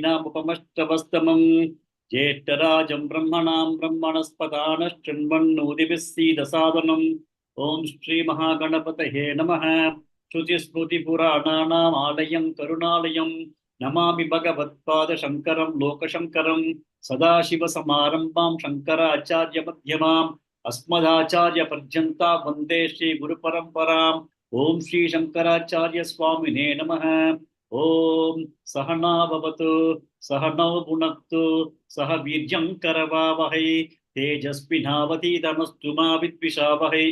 नामुपमष्टवस्तमं ज्येष्ठराजं ब्रह्मणां ब्रह्मणस्पदानश्चन्वन्नोदिभिस्सीदसादनम् ॐ श्रीमहागणपतये नमः। श्रुतिस्मृतिपुराणानाम् आलयं करुणालयं नमामि भगवत्पादशङ्करं लोकशङ्करं सदाशिवसमारम्भां शङ्कराचार्यमध्यमाम् अस्मदाचार्यपर्यन्तां वन्दे श्रीगुरुपरम्पराम्। ॐ श्रीशङ्कराचार्य स्वामिने नमः। ॐ सहना भवतु सहनौ भुनक्तु सह वीर्यं करवावहै तेजस्विनावतीतमस्तु मा विद्विषावहै।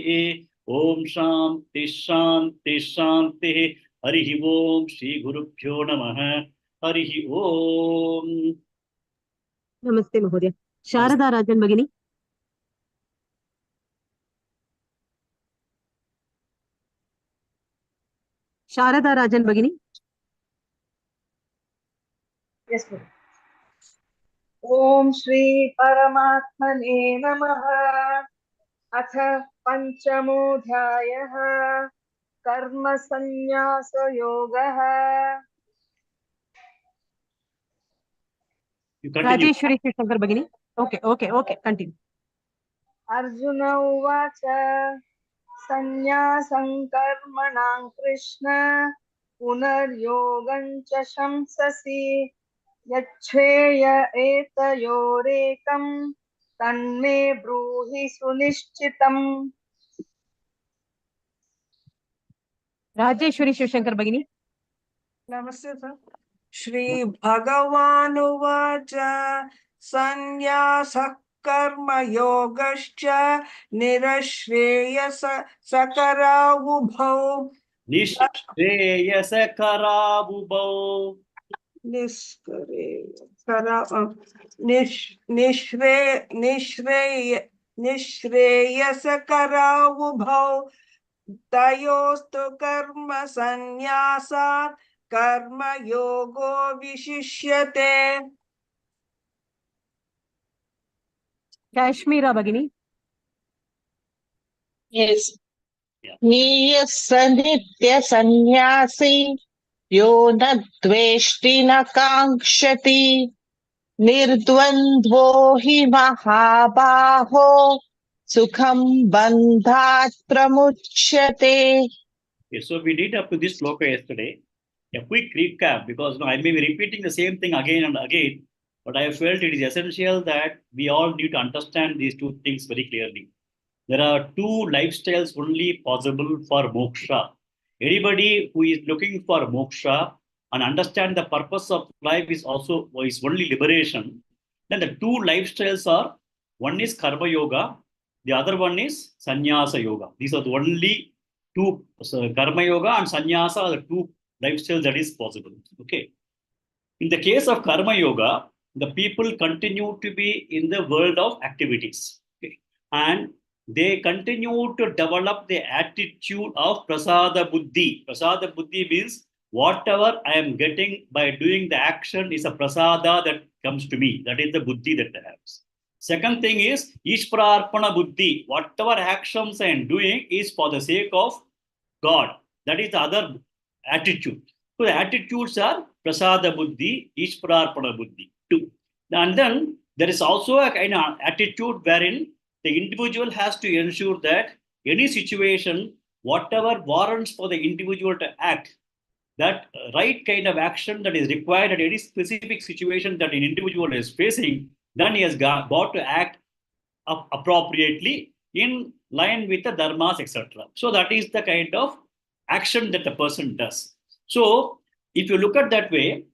ॐ शान्ति शान्ति शान्तिः। हरिः ॐ श्रीगुरुभ्यो नमः। हरिः ॐ। नमस्ते महोदय। शारदा राजन् भगिनी। शारदा राजन् भगिनी। Yes, ma'am. ॐ श्री परमात्मने नमः। अथ पंचमोऽध्यायः कर्म संन्यास योगः। राजेश्वरी शंकर भगिनी। Okay continue. अर्जुन उवाच संन्यासं कर्मणां कृष्ण पुनर्योगं च शंससि यच्छ्रेय एतयोरेकं तन्मे ब्रूहि सुनिश्चितम्। राजेश्वरी शिवशंकर भगिनी। नमस्ते सर। श्री भगवान उवाच संन्यासः कर्म योगश्च निरश्रेयस सकरावुभौ निःश्रेयसकरावुभौ निःश्रेयसकरावुभौ तयोस्तु कर्म संन्यासात् कर्म योगो विशिष्यते। काश्मीरा भगिनी। Yes. नीयः नित्य सन्न्यासी यो न द्वेष्टि न काङ्क्षति निर्द्वन्द्वो हि महाबाहो सुखं बन्धात् प्रमुच्यते. Okay, so we did up to this shloka yesterday. A quick recap, because I may be repeating the same thing again and again, but I felt it is essential that we all need to understand these two things very clearly. There are two lifestyles only possible for moksha. Anybody who is looking for moksha and understand the purpose of life is only liberation. Then the two lifestyles are, one is karma yoga, the other one is sannyasa yoga. These are the only two, so karma yoga and sannyasa are the two lifestyles that is possible. Okay. In the case of karma yoga, the people continue to be in the world of activities. Okay. And they continue to develop the attitude of prasada buddhi. Prasada buddhi means whatever I am getting by doing the action is a prasada that comes to me. That is the buddhi that I have. Second thing is ishprarpana buddhi. Whatever actions I am doing is for the sake of God. That is the other attitude. So the attitudes are prasada buddhi, ishprarpana buddhi. Two. And then there is also a kind of attitude wherein the individual has to ensure that any situation, whatever warrants for the individual to act, that right kind of action that is required at any specific situation that an individual is facing, then he has got to act appropriately in line with the dharmas, etc. So that is the kind of action that the person does. So if you look at that way,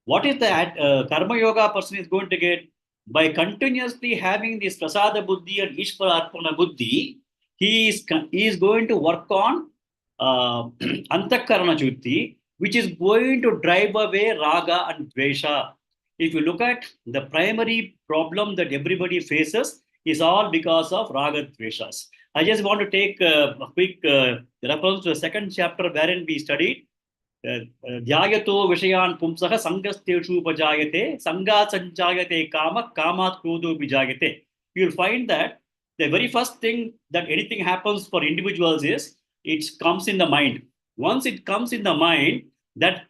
what is the karma yoga person is going to get? By continuously having this prasada buddhi and ishvararpana buddhi, he is going to work on antakarana chutti, which is going to drive away raga and dvesha. If you look at the primary problem that everybody faces is all because of raga dveshas. I just want to take a quick reference to the second chapter wherein we studied Dhyayato Vishayan Pumsaha Sangasteshu Pajayate, Sanga Sanjayate Kama, Kamat Krudu Bijayate. You will find that the very first thing that anything happens for individuals is it comes in the mind. Once it comes in the mind, that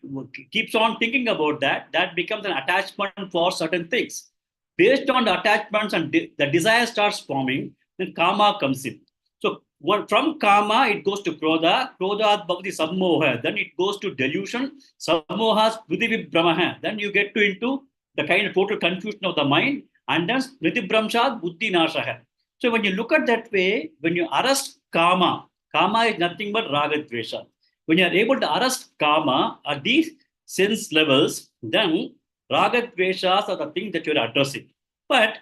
keeps on thinking about that, that becomes an attachment for certain things. Based on the attachments and the desire starts forming, then karma comes in. So from karma, it goes to krodha, krodha bhavati sammoha, then it goes to delusion, sammoha smriti vibhramaha, then you get to into the kind of total confusion of the mind, and then smriti bhramshat buddhi nashaha. So when you look at that way, when you arrest karma, karma is nothing but raga dvesha. When you are able to arrest karma at these sense levels, then raga dveshas are the things that you are addressing. But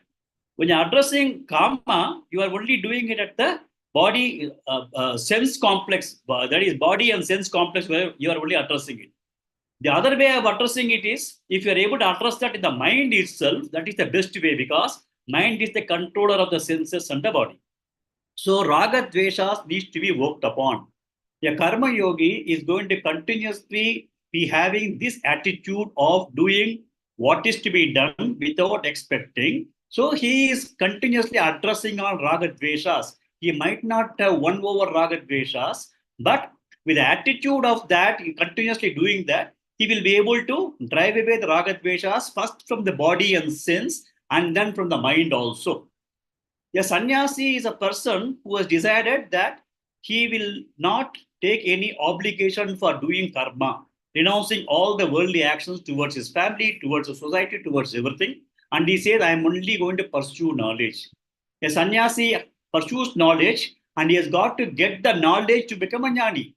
when you're addressing karma, you are only doing it at the body sense complex, that is body and sense complex, where you are only addressing it. The other way of addressing it is, if you are able to address that in the mind itself, that is the best way, because mind is the controller of the senses and the body. So raga dveshas needs to be worked upon. A karma yogi is going to continuously be having this attitude of doing what is to be done without expecting. So he is continuously addressing on raga dveshas. He might not have won over raga dveshas, but with the attitude of that, he continuously doing that, he will be able to drive away the raga dveshas first from the body and sense, and then from the mind also. A sannyasi is a person who has decided that he will not take any obligation for doing karma, renouncing all the worldly actions towards his family, towards the society, towards everything. And he says, I am only going to pursue knowledge. A sannyasi pursues knowledge, and he has got to get the knowledge to become a jnani.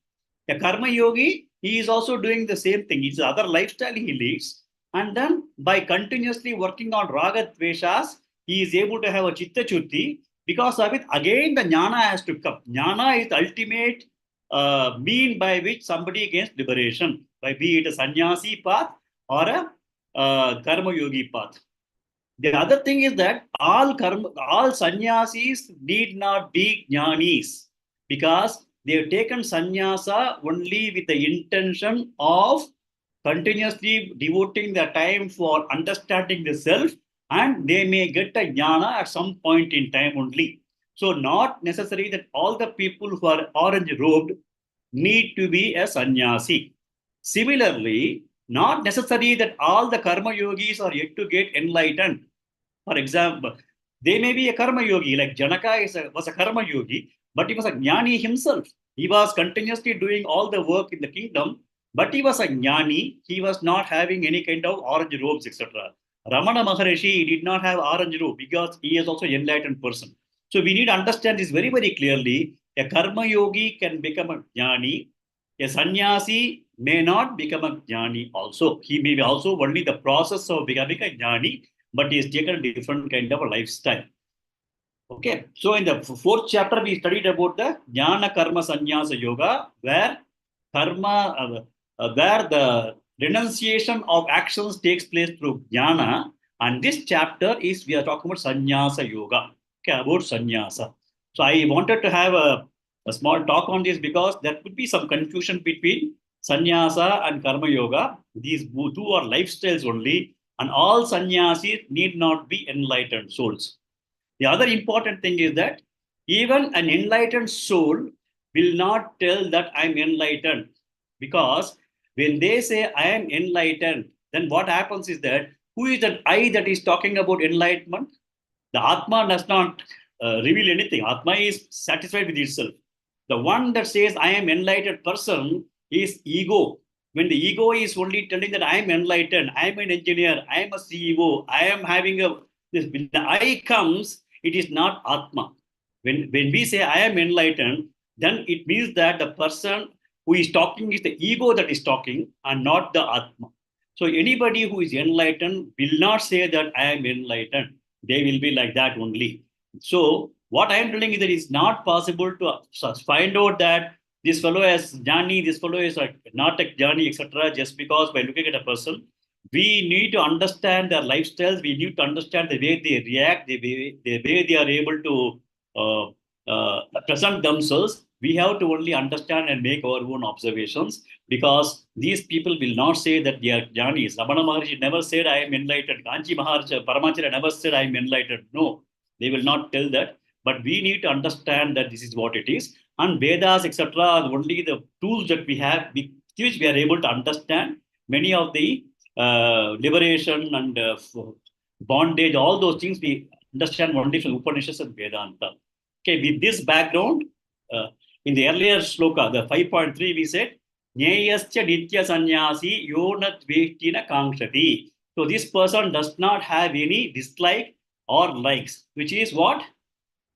A karma yogi, he is also doing the same thing. It's the other lifestyle he leads. And then by continuously working on raga dveshas, he is able to have a chitta chutti. Because of it, again, the jnana has to come. Jnana is the ultimate mean by which somebody gains liberation, by be it a sannyasi path or a karma yogi path. The other thing is that all sannyasis need not be jnanis, because they have taken sannyasa only with the intention of continuously devoting their time for understanding the self, and they may get a jnana at some point in time only. So not necessary that all the people who are orange robed need to be a sannyasi. Similarly, not necessary that all the karma yogis are yet to get enlightened. For example, they may be a karma yogi, like Janaka was a karma yogi, but he was a jnani himself. He was continuously doing all the work in the kingdom, but he was a jnani. He was not having any kind of orange robes, etc. Ramana Maharishi did not have orange robe because he is also an enlightened person. So we need to understand this very, very clearly. A karma yogi can become a jnani. A sannyasi may not become a jnani also. He may be also only the process of becoming a jnani, but he has taken a different kind of a lifestyle. Okay, so in the fourth chapter, we studied about the jnana karma sannyasa yoga, where karma, where the renunciation of actions takes place through jnana. And this chapter is, we are talking about sannyasa yoga, okay, about sannyasa. So I wanted to have a small talk on this because there could be some confusion between sannyasa and karma yoga. These two are lifestyles only, and all sannyasis need not be enlightened souls. The other important thing is that even an enlightened soul will not tell that I'm enlightened, because when they say I am enlightened, then what happens is that who is that I that is talking about enlightenment? The Atma does not reveal anything. Atma is satisfied with itself. The one that says I am enlightened person is ego. When the ego is only telling that I am enlightened, I am an engineer, I am a CEO, I am having a this. When the I comes, it is not Atma. When we say I am enlightened, then it means that the person who is talking is the ego that is talking and not the Atma. So anybody who is enlightened will not say that I am enlightened. They will be like that only. So what I am telling is that it's not possible to find out that this fellow is jnani, this fellow is not a jnani, etc. just because by looking at a person. We need to understand their lifestyles. We need to understand the way they react, the way they are able to present themselves. We have to only understand and make our own observations, because these people will not say that they are jnanis. Ramana Maharshi never said, I am enlightened. Kanchi Maharshi, Paramacharya never said, I am enlightened. No, they will not tell that. But we need to understand that this is what it is. And Vedas, etc., are only the tools that we have with which we are able to understand many of the liberation and bondage, all those things we understand only from Upanishads and Vedanta. Okay, with this background, in the earlier shloka, the 5.3, we said, Nyayascha Nitya Sanyasi Yona Dveshtina Kankshati. So this person does not have any dislike or likes, which is what?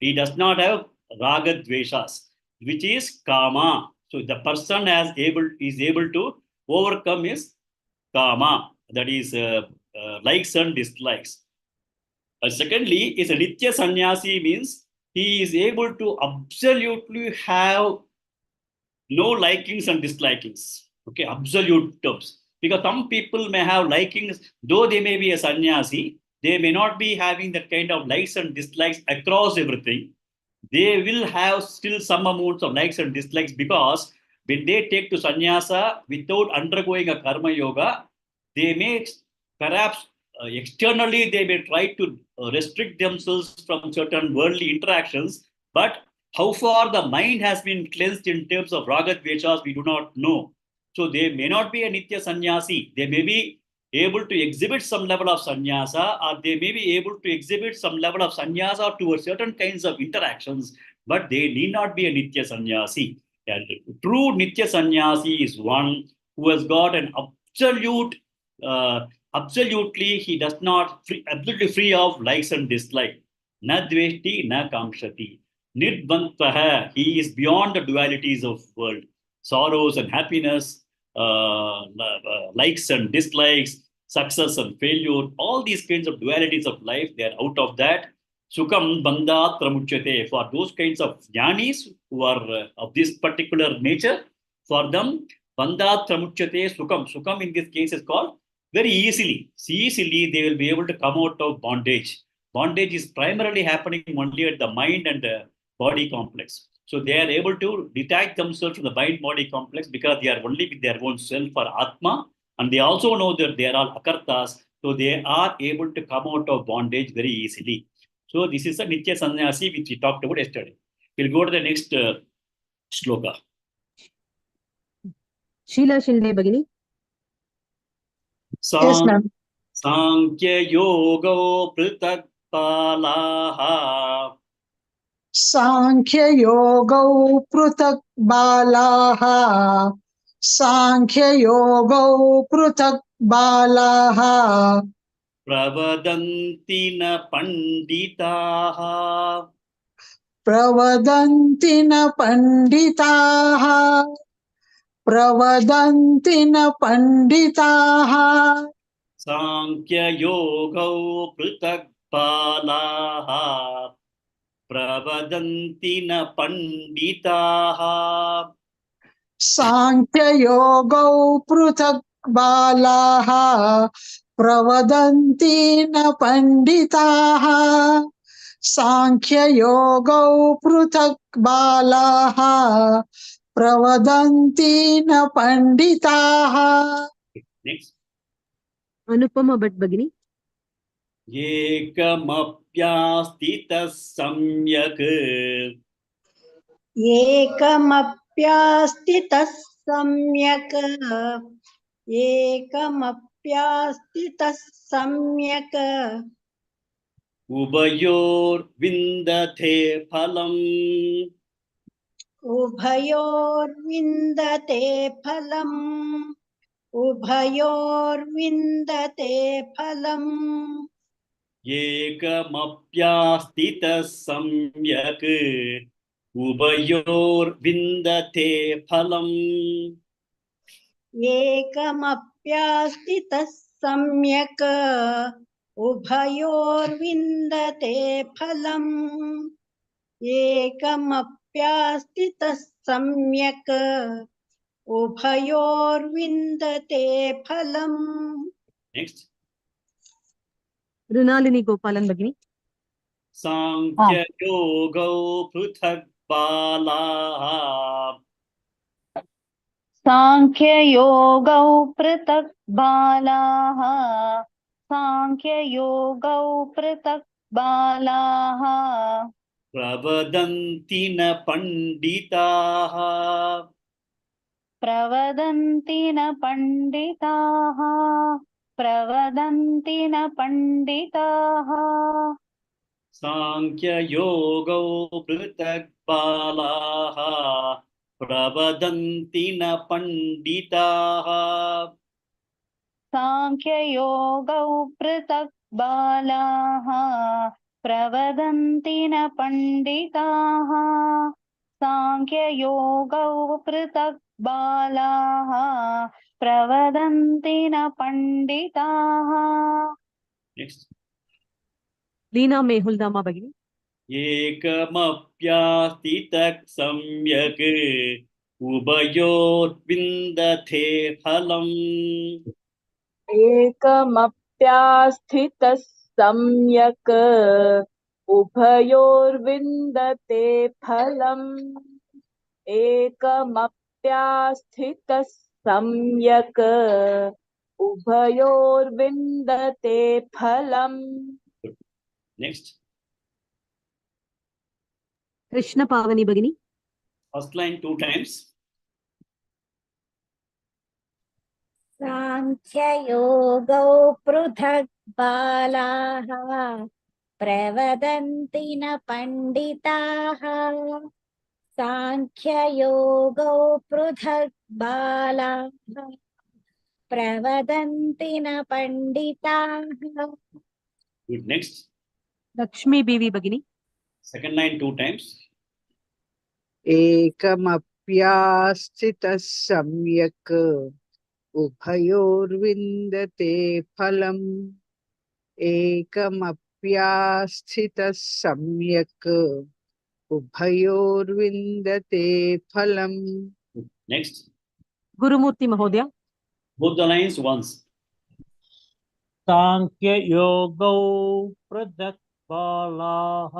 He does not have raga dveshas, which is kama. So the person is able to overcome his kama, that is likes and dislikes. Secondly, is a nitya sannyasi, means he is able to absolutely have no likings and dislikings. Okay, absolute terms. Because some people may have likings, though they may be a sannyasi, they may not be having that kind of likes and dislikes across everything. They will have still some amounts of likes and dislikes, because when they take to sannyasa without undergoing a karma yoga, they may perhaps externally they may try to restrict themselves from certain worldly interactions, but how far the mind has been cleansed in terms of raga dveshas, we do not know. So they may not be a nitya sannyasi. They may be able to exhibit some level of sannyasa, or they may be able to exhibit some level of sannyasa towards certain kinds of interactions, but they need not be a nitya sannyasi. And true nitya sannyasi is one who has got an absolutely, he does not absolutely free of likes and dislikes. Na dveshti, na kamshati. Nirbantah, he is beyond the dualities of world, sorrows and happiness, likes and dislikes, success and failure, all these kinds of dualities of life, they are out of that. Sukham bandhat pramuchyate. For those kinds of jnanis who are of this particular nature, for them, bandhat pramuchyate sukham. Sukham in this case is called very easily. Easily they will be able to come out of bondage. Bondage is primarily happening only at the mind and the body complex. So they are able to detach themselves from the mind-body complex because they are only with their own self or Atma, and they also know that they are all akartas, so they are able to come out of bondage very easily. So this is a Nitya Sannyasi which we talked about yesterday. We'll go to the next shloka. Sheila Shinde Bagini. Yes, ma'am. Sankhya Yoga Pritak Palaha. Sankhya Yoga Prutak Balaha. Sankhya Yoga Prutak Balaha. Pravadanti na panditaha. Pravadanti na panditaha. Pravadanti na panditaha. Sankhya Yoga Pritak Palaha. Pravadanti na panditaha. Sankhya Yoga Prutak Balaha. Pravadanti na panditaha. Sankhya Yoga Prutak Balaha. Pravadanti na panditaha. Next. Anupama Bhatt Bagini. Ekamapyastitas samyak. एकमप्यास्थितः सम्यक् एकमप्यास्थितः सम्यक् Ubayor vindate phalam. उभयोर्विन्दते फलम् उभयोर्विन्दते फलम् Ekamapyastitas samyak. Ubayor vindate phalam. एकमप्यास्थितः सम्यक् उभयोर्विन्दते फलम् एकमप्यास्थितः सम्यक् उभयोर्विन्दते फलम्. Next. Runalini Gopalan Bagini. Sankhya Yoga Pruthak Balaha. Sankhya Yoga Pratak Balaha. Sankhya Yoga Pratak Balaha. Pravadanti na panditaha. प्रवदन्ति न पण्डिताः प्रवदन्ति न पण्डिताः साङ्ख्ययोगौ पृथक् बालाः प्रवदन्ति न पण्डिताः साङ्ख्ययोगौ पृथक् बालाः प्रवदन्ति न पण्डिताः साङ्ख्ययोगौ पृथक् बालाः प्रवदन्ति न पण्डिताः Next. लीना मेहुल्दामा भगिनी एकमप्यास्थितः सम्यक् उभयोर्विन्दते फलम् एकमप्यास्थितः सम्यक् उभयोर्विन्दते फलम् एकमप्यास्थितः सम्यक् उभयोर्विन्दते फलम् Next. कृष्ण पावनी भगिनी First line 2 times. साङ्ख्ययोगौ पृथक् बालाः प्रवदन्ति न पण्डिताः साङ्ख्ययोगौ पृथक् बालाः प्रवदन्ति न पण्डिताः Good. Next. लक्ष्मी बीवी भगिनी Second line 2 times. एकमप्यास्थितः सम्यक् उभयोर्विन्दते फलम् एकमप्यास्थितः सम्यक् उभयोर्विन्दते फलम् Good. Next. गुरुमूर्ति महोदय Both the lines once. साङ्ख्ययोगौ पृथक् बालाः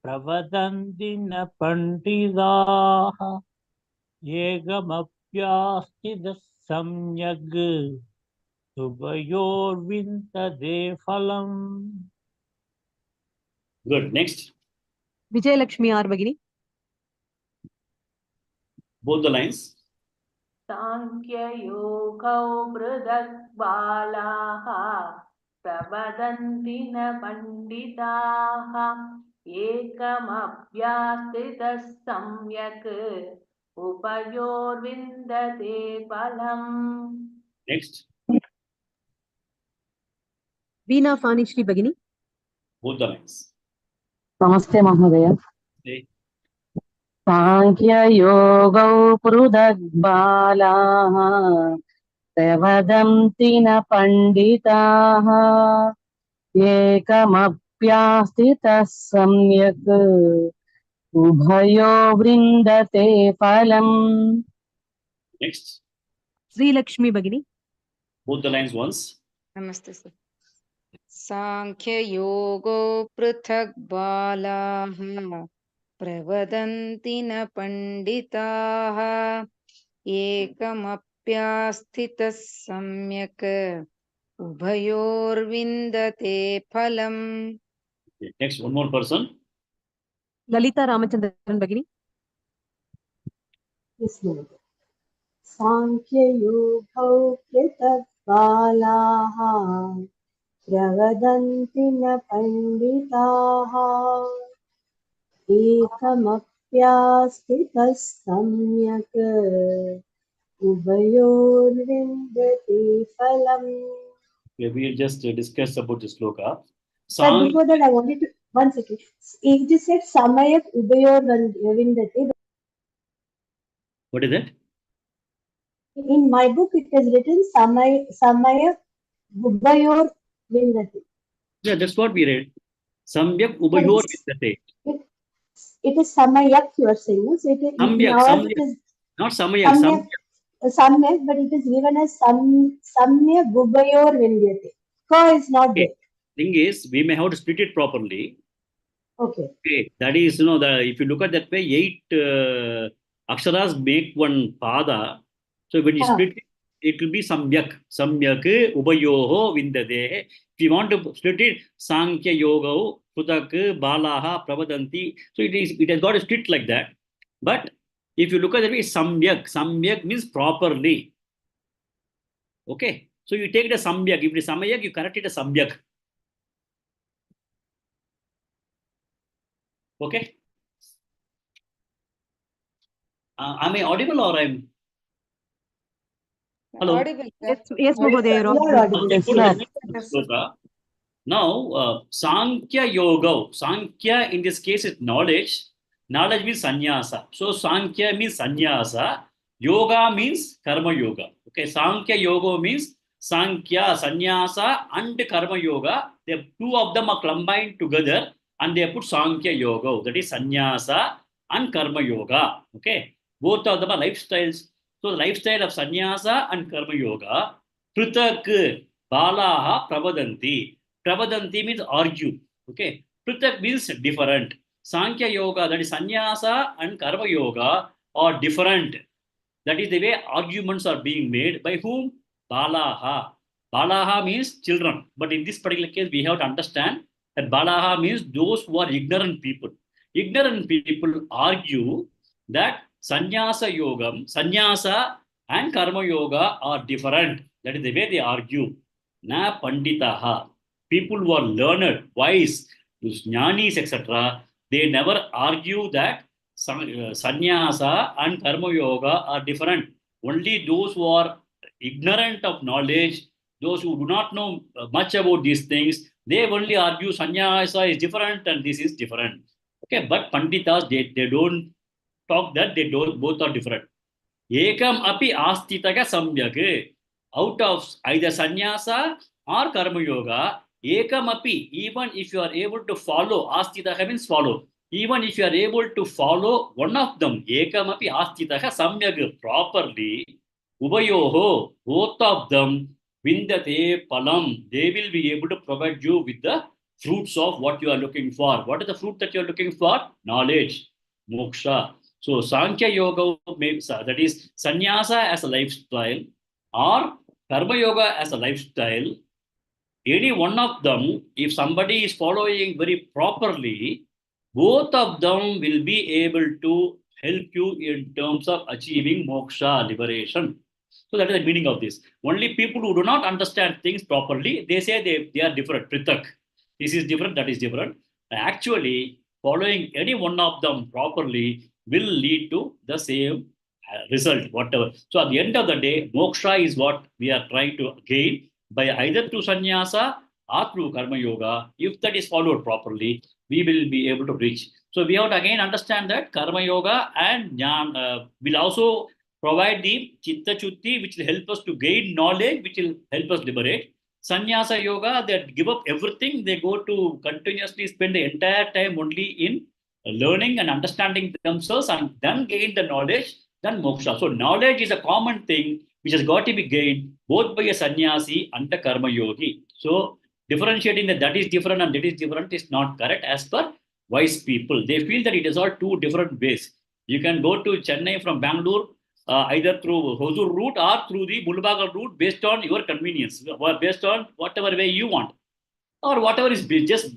प्रवदन्ति न पण्डिताः एकमप्यास्थितः सम्यग् उभयोर्विन्दते फलम् Good. Next. विजयलक्ष्मी आर भगिनी Both the lines. साङ्ख्ययोगौ पृथक् बालाः प्रवदन्ति न पण्डिताः एकमप्यास्थितः सम्यक् उभयोर्विन्दते फलम् Next. वीणा फानिश्री भगिनी Both the lines. नमस्ते महोदय Okay. साङ्ख्ययोगौ पृथक् बालाः प्रवदन्ति न पण्डिताः एकमप्यास्थितः सम्यक् उभयो वृन्दते फलम् Next. श्रीलक्ष्मी भगिनी Both the lines once. नमस्ते सर साङ्ख्ययोगो पृथक् बालाः प्रवदन्ति न पण्डिताः एकमप्यास्थितः सम्यक् उभयोर्विन्दते फलम् Okay. Next. One more person. ललिता रामचंद्रन भगिनी साङ्ख्ययोगौ पृथक् बालाः प्रवदन्ति न पण्डिताः एकमप्यास्थितः सम्यक् उभयोर्विन्दते फलम् Okay, we'll just discuss about the Shloka. Sir, before that, I wanted to, one second. It just said Samayak Ubayor Vindate. What is that? In my book, it is written Samayak Ubayor Vindate. Yeah, that's what we read. Samyak ubayor vidyate. It is Samayak you are saying. No? So it is, Samyak, now samyak. it is Not Samyak. Samyak, but it is given as Samyak Ubayor Vindate. Ka is not there. Thing is, we may have to split it properly. Okay. Okay, that is, if you look at that way, 8 aksharas make one pada. So when you split it, it will be samyak. Samyak ubayoho vindade. If you want to split it, sankhya yoga pruthak balaha pravadanti. So it has got a split like that. But If you look at the way, samyak. Samyak means properly. Okay. So you take it as samyak. If it is samyak, you correct it as samyak. Okay. Am I audible or I'm? Hello. Audible, sir. Yes, Mahodaya, You are audible. Yes, So sir. let me finish the sloka. Now, Sankhya Yoga. Sankhya in this case is knowledge. Knowledge means sannyasa. So Sankhya means sannyasa. Yoga means karma yoga. Okay, Sankhya Yoga means Sankhya, sannyasa, and karma yoga. The two of them are combined together and they put Sankhya Yoga. That is sannyasa and karma yoga. Okay, both of them are lifestyles. So the lifestyle of sannyasa and karma yoga. Pritak balaha pravadanti. Pravadanti means argue. Okay. Pritak means different. Sankhya Yoga, that is sannyasa and karma yoga, are different. That is the way arguments are being made. By whom? Balaha. Balaha means children. But in this particular case, we have to understand that Balaha means those who are ignorant people. Ignorant people argue that sannyasa and karma yoga are different. That is the way they argue. Na panditaha. People who are learned, wise, jnanis, etc., they never argue that sannyasa and karma yoga are different. Only those who are ignorant of knowledge, those who do not know much about these things, they only argue sannyasa is different and this is different. Okay, but panditas, they don't talk that they don't, both are different. Ekam api astitaka samyak. Out of either sannyasa or karma yoga, ekam api, even if you are able to follow, astitaka means follow. Even if you are able to follow one of them, ekam api astitaka samyak, properly, ubayoho, both of them, vindate palam, they will be able to provide you with the fruits of what you are looking for. What is the fruit that you are looking for? Knowledge, moksha. So Sankhya Yoga, that is sannyasa as a lifestyle or karma yoga as a lifestyle. Any one of them, if somebody is following very properly, both of them will be able to help you in terms of achieving moksha, liberation. So that is the meaning of this. Only people who do not understand things properly, they say they are different. Pritak. This is different, that is different. Actually, following any one of them properly will lead to the same result, whatever. So at the end of the day, moksha is what we are trying to gain by either through sannyasa or through karma yoga. If that is followed properly, we will be able to reach. So we have to again understand that karma yoga and jnana will also provide the chitta chutti, which will help us to gain knowledge, which will help us liberate. Sannyasa yoga, they give up everything. They go to continuously spend the entire time only in learning and understanding themselves and then gain the knowledge, then moksha. So knowledge is a common thing which has got to be gained both by a sannyasi and a karma yogi. So differentiating that is different and that is different is not correct as per wise people. They feel that it is all two different ways. You can go to Chennai from Bangalore either through Hosur route or through the Mulbagal route based on your convenience or based on whatever way you want or whatever is just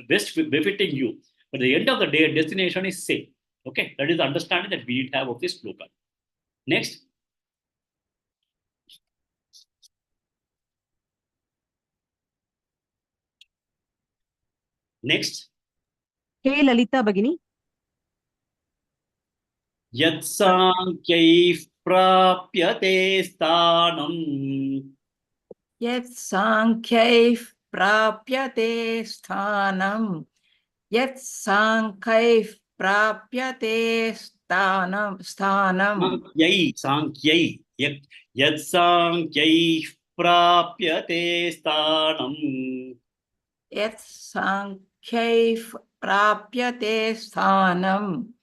best befitting you. But at the end of the day, destination is same. Okay, that is the understanding that we need to have of this sloka. Next. Next. Hey, Lalita Bagini. Yat sankhyaif prapyate sthanam. Yat sankhyaif prapyate sthanam. Yat sankhyaif prapyate sthanam. Sankhyaif. Yat sankhyaif prapyate sthanam. Yat sankhyaif prapyate sthanam.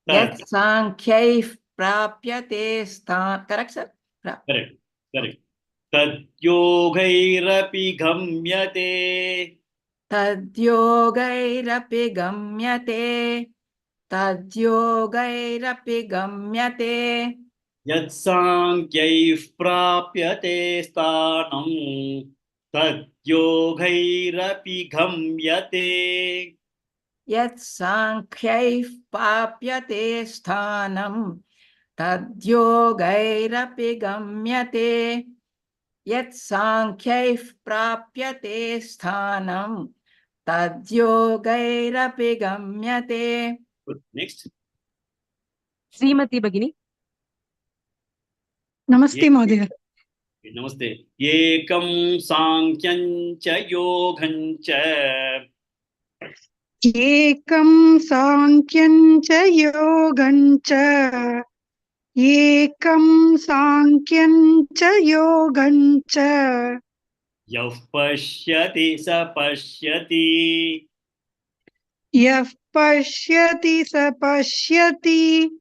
Yat sankhyaif prapyate sthanam. Correct, sir? Correct. Tadyogairapi gamyate. Tadyogairapi gamyate. Tadyogairapi gamyate. Yat sankhyaif prapyate sthanam. Tadyogairapi gamyate. Yat sankhyaif prapyate sthanam. तद्योगैरपि गम्यते यत् साङ्ख्यैः प्राप्यते स्थानं तद्योगैरपि गम्यते. Good. Next. श्रीमती भगिनी. नमस्ते महोदय. नमस्ते. एकं सांख्यं च योगं च. एकं सांख्यं च योगं च. एकं सांख्यं च योगं च. यः पश्यति स पश्यति. यः पश्यति स पश्यति.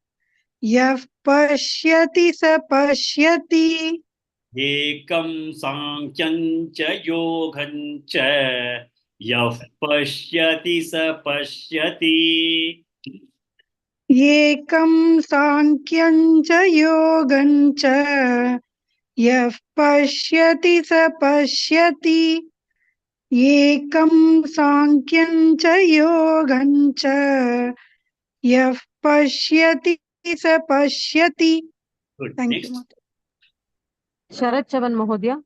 यः पश्यति स पश्यति. एकं सांख्यं च योगं च. यः पश्यति स पश्यति. एकं सांख्यं च योगं च. यः पश्यति स पश्यति. एकं सांख्यं च योगं च. यः पश्यति स पश्यति. Good. Thank Next. you. शरद चवन महोदय.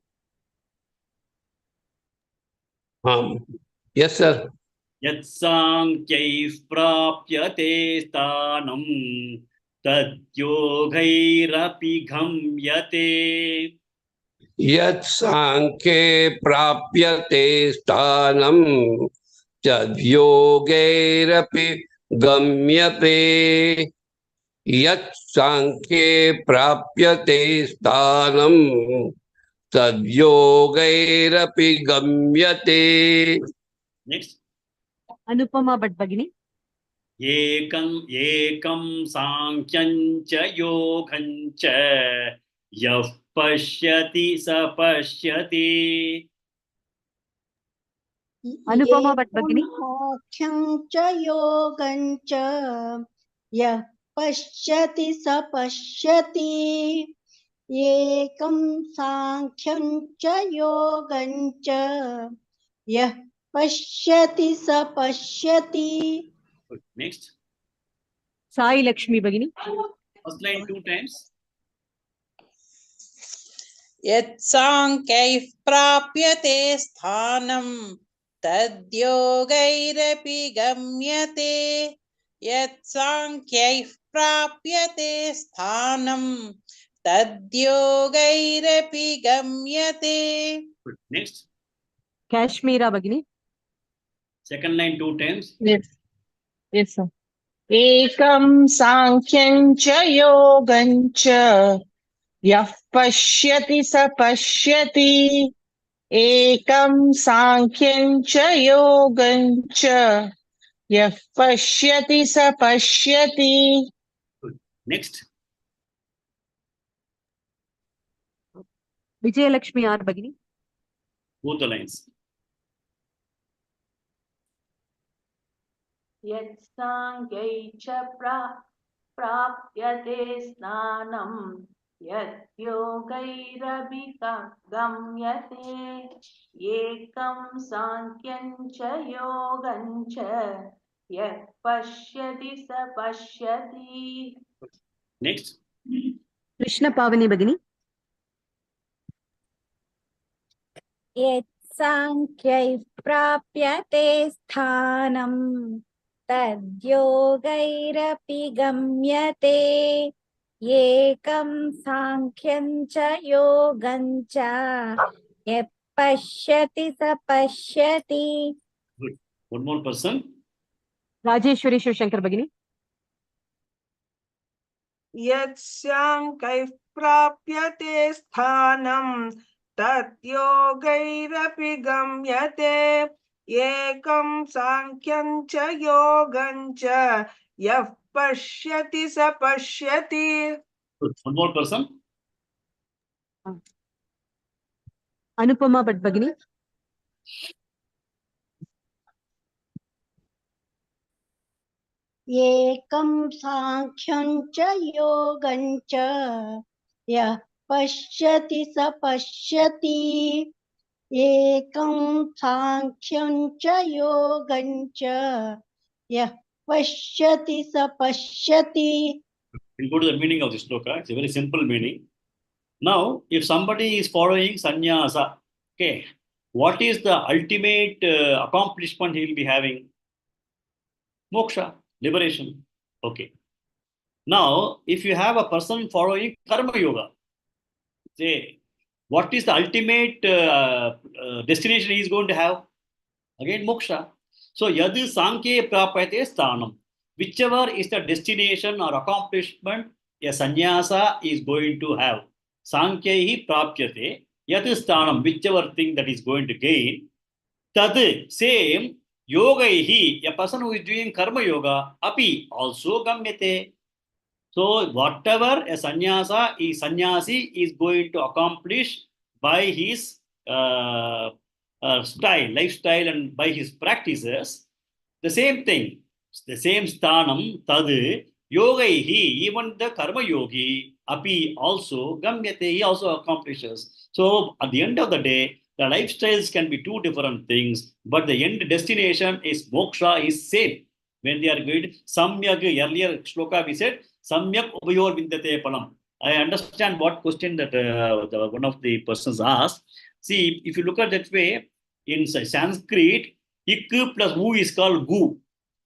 Yes, sir. यत्साङ्ख्यैः प्राप्यते स्थानं तद्योगैरपि गम्यते. यत् सांख्ये प्राप्यते स्थानं तद्योगैरपि गम्यते. यत् सांख्ये प्राप्यते स्थानं तद्योगैरपि गम्यते. Next. अनुपमा भट्ट भगिनी. एकं सांख्यं च योगं च. यः पश्यति स पश्यति. अनुपमा भट्ट भगिनी. सांख्यं च योगं च. यः पश्यति स पश्यति. एकं सांख्यं च योगं च. यः पश्यति स पश्यति. Next. साई लक्ष्मी भगिनी. First line 2 times. यत्साङ्ख्यैः प्राप्यते स्थानं तद्योगैरपि गम्यते. यत्साङ्ख्यैः प्राप्यते स्थानं तद्योगैरपि गम्यते. Next. काश्मीरा भगिनी. Second line 2 times. Yes, sir. एकं सांख्यं च योगं च. यः पश्यति स पश्यति. एकं सांख्यं च योगं च. यः पश्यति स पश्यति. Next. विजयलक्ष्मी आर भगिनी. Both the lines. यत्साङ्ख्यै च प्राप्यते स्नानं यद्योगैरपि गम्यते. एकं साङ्ख्यं च योगं च. यः पश्यति स पश्यति. Next. कृष्ण पावनी भगिनी. यत्साङ्ख्यैः प्राप्यते स्थानं तद्योगैरपि गम्यते. एकं साङ्ख्यं च योगं च. यः पश्यति स पश्यति. Good. One more person. Rajeshwari Shivshankar भगिनी. यत्साङ्ख्यैः प्राप्यते स्थानं तद्योगैरपि गम्यते. एकं साङ्ख्यं च योगं च. यः पश्यति स पश्यति. Good. One more person. Anupama Bhatt भगिनी. एकं सांख्यं च योगं च. यः पश्यति स पश्यति. एकं सांख्यं च योगं च. यः पश्यति स पश्यति. We'll go to the meaning of this shloka. It's a very simple meaning. Now, if somebody is following sannyasa, okay, what is the ultimate accomplishment he will be having? Moksha, liberation. Okay. Now, if you have a person following karma yoga, say, what is the ultimate destination he is going to have? Again, moksha. So, yadu sankhya prapayate sthanam. Whichever is the destination or accomplishment a sannyasa is going to have. Sankhya prapyate. Yadu sthanam, whichever thing that is going to gain. Tad, same, yoga a person who is doing karma yoga, api, also gamyate. So whatever a sannyasi is going to accomplish by his lifestyle, and by his practices, the same thing, the same sthanam, tad, yogaihi, even the karma yogi, api also, gamyate, he also accomplishes. So at the end of the day, the lifestyles can be two different things, but the end destination is moksha is same. When they are going, samyak, earlier shloka we said, Samyak ubayor vindate palam. I understand what question that one of the persons asked. See, if you look at that way, in Sanskrit, ik plus u is called gu.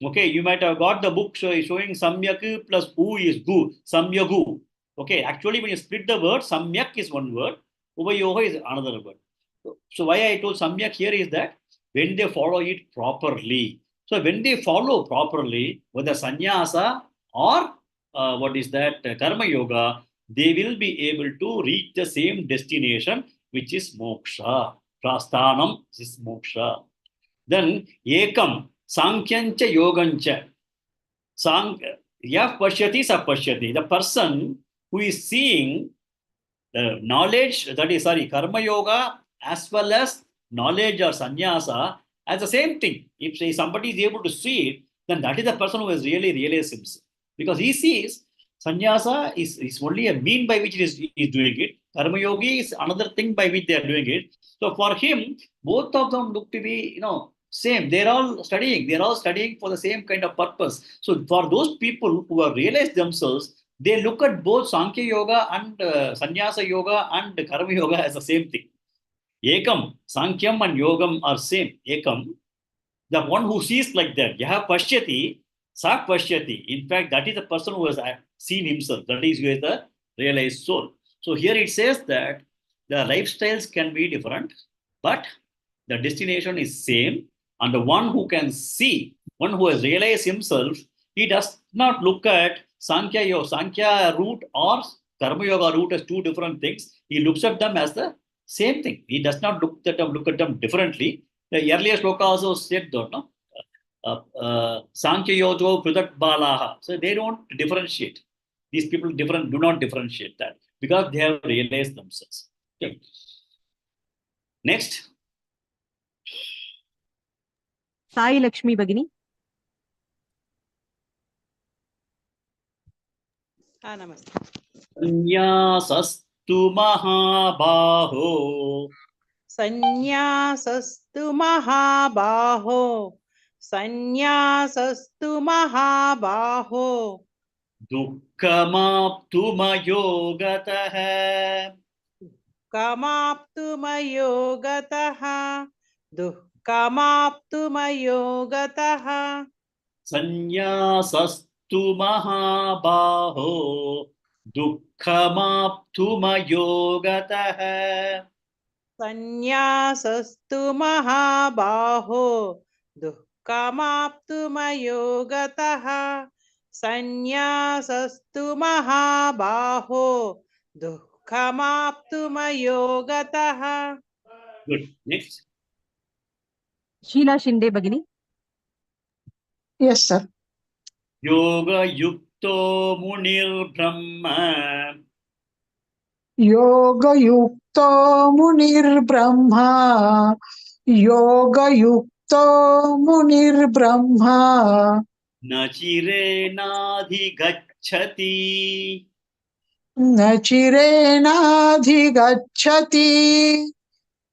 Okay, you might have got the book showing samyak plus u is gu, samyagu. Okay, actually, when you split the word, samyak is one word, ubayoga is another word. So why I told samyak here is that when they follow it properly. So when they follow properly, whether sannyasa or what is that karma yoga, they will be able to reach the same destination, which is moksha. Prasthanam is moksha. Then ekam sankyancha yogancha. Yah pashyati sa pashyati. The person who is seeing the knowledge, that is, karma yoga as well as knowledge or sannyasa as the same thing. If say somebody is able to see it, then that is the person who has really realized himself. Because he sees sannyasa is only a mean by which he is doing it. Karma yogi is another thing by which they are doing it. So for him, both of them look to be, same. They're all studying for the same kind of purpose. So for those people who have realized themselves, they look at both Sankhya Yoga and Sannyasa Yoga and Karma Yoga as the same thing. Ekam, Sankhyam and Yogam are same. Ekam, the one who sees like that, Yaha Pashyati, Sak Pashyati. In fact, that is the person who has seen himself. That is who is the realized soul. So here it says that the lifestyles can be different, but the destination is same. And the one who can see, one who has realized himself, he does not look at Sankhya route or Karma Yoga route as two different things. He looks at them as the same thing. He does not look at them differently. The earlier shloka also said that, no? Sankhya Yojo Prutak Balaha. So they don't differentiate. These people do not differentiate that because they have realized themselves. Okay. Next. Sai Lakshmi Bagini. Namaste. Sanyasastu mahabaho. Sanyasastu mahabaho. Sanyasastu mahabaho. Dukkhamaptumayogataha. Kamaptumayogataha. Dukkhamaptumayogataha. Sanyasastu mahabaho. Dukkhamaptumayogataha. Sanyasastu mahabaho. Dukkhamaptumayogataha. Sanyasastu mahabaho. Dukkhamaptumayogataha. Good. Next. Sheila Shinde Bagini. Yes, sir. Yoga yukto munir brahma. Yoga yukto munir brahma. Yoga yukto munir brahma. Nachire gacchati. Nachirenadhigacchati.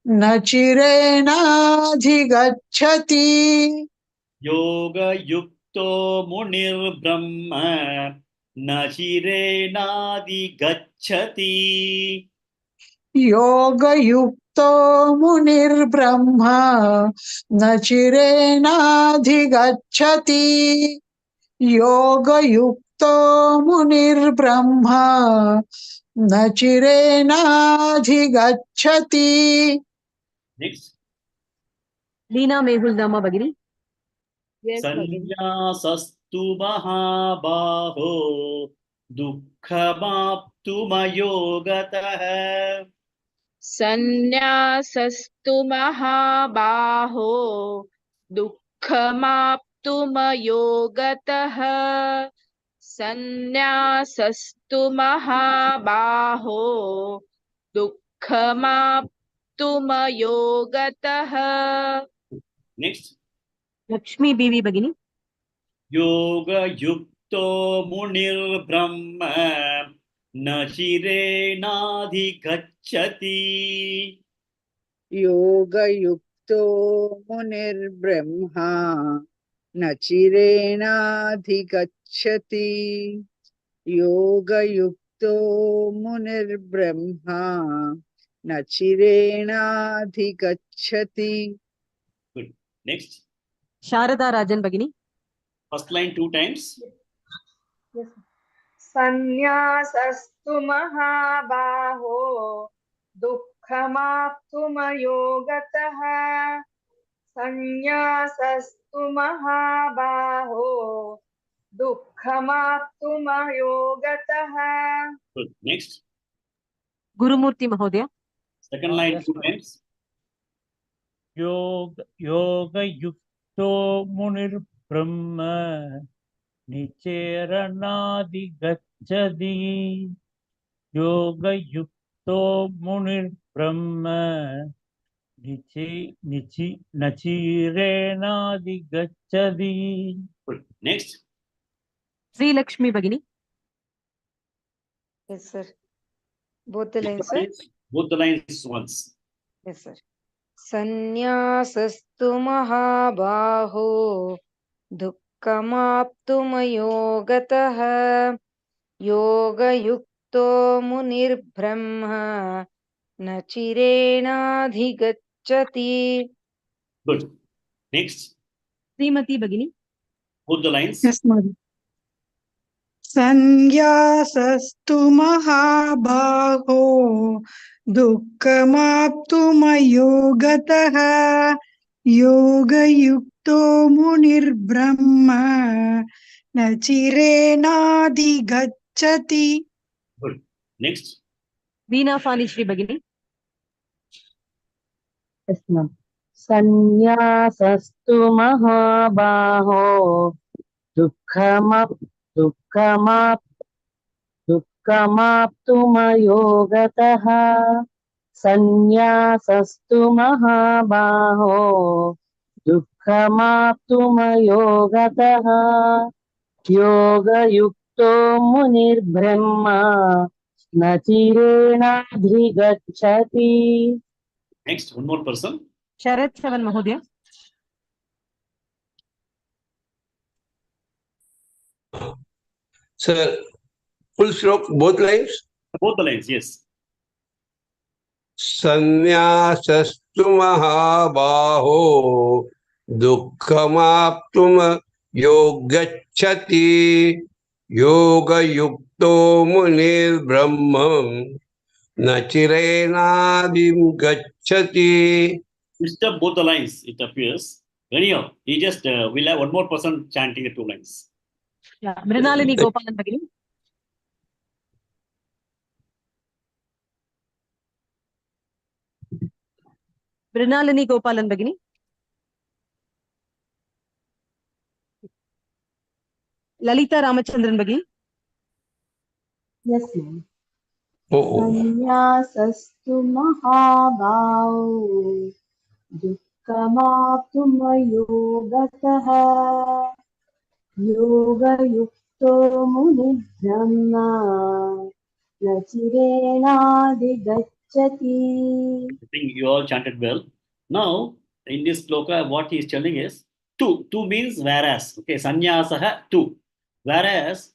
Nachirenadhigacchati. Yoga yukto munir brahma. न चिरेणाधिगच्छति. योगयुक्तो मुनिर्ब्रह्मा न चिरेणाधिगच्छति. योगयुक्तो मुनिर्ब्रह्मा न चिरेणाधिगच्छति. Next. लीना मेहुल्दामा भगिनी. संन्यासस्तु महाबाहो दुःखमाप्तुमयोगतः. सन्न्यासस्तु महाबाहो दुःखमाप्तुमयोगतः सन्न्यासस्तु महाबाहो दुःखमाप्तुमयोगतः. Next. लक्ष्मी बीवी भगिनी. योगयुक्तो मुनिर्ब्रह्म न चिरेणाधिगच्छति. योगयुक्तो मुनिर्ब्रह्मा न चिरेणाधिगच्छति. योगयुक्तो मुनिर्ब्रह्मा न चिरेणाधिगच्छति. Good. Next. शारदा राजन भगिनी. First line 2 times. Yes. Sannyasasthu mahabaho dukkhamaptumayogatah. Sannyasasthu mahabaho dukkhamaptumayogatah. Good. Next. Gurumurthy महोदय. Second line Yes, 2 ma'am. times. योगयुक्तो मुनिर्ब्रह्म निचेरणाधिगच्छति. योगयुक्तो मुनिर्ब्रह्म नचिरेणाधिगच्छति. Good. Next. श्रीलक्ष्मी भगिनी. Yes, sir. Both the lines, sir. Both the lines once. Yes, sir. Sannyasastu mahabaho dukkhamaptumayogatah yogayukto munirbrahma na chirenadhigacchati. Good. Next. श्रीमती भगिनी. Both the lines. Yes, ma'am. संन्यासस्तु महाबाहो दुःखमाप्तुमयोगतः. योगयुक्तो मुनिर्ब्रह्म न चिरेणाधिगच्छति. Good. Next. वीणा फानिश्री भगिनी. Yes, ma'am. सन्न्यासस्तु महाबाहो दुःखमाप्तुमयोगतः. सन्न्यासस्तु महाबाहो दुःखमाप्तुमयोगतः. योगयुक्तो मुनिर्ब्रह्मा न चिरेणाधिगच्छति. Next. One more person. शरद चवन महोदय. Sir, full stroke, both lines. Both the lines. Yes. Sannyasasthu mahabaho dukkhamaptum yogacchati. Yoga-yukto munir brahmam nachirenadim gacchati. Disturb both the lines, it appears. Anyhow, he just will have one more person chanting the 2 lines. Mrinalini गोपालन भगिनी. मृणालिनी गोपालन भगिनी. ललिता रामचंद्रन भगिनी. Yes, ma'am. Oh. Sannyasasthu mahabaho dukkhamaptumayogatah yogayukto munirbrahma na chirenadhigacchati. I think you all chanted well. Now, in this shloka, what he is telling is two. Two means whereas. Okay, sannyasah two. Whereas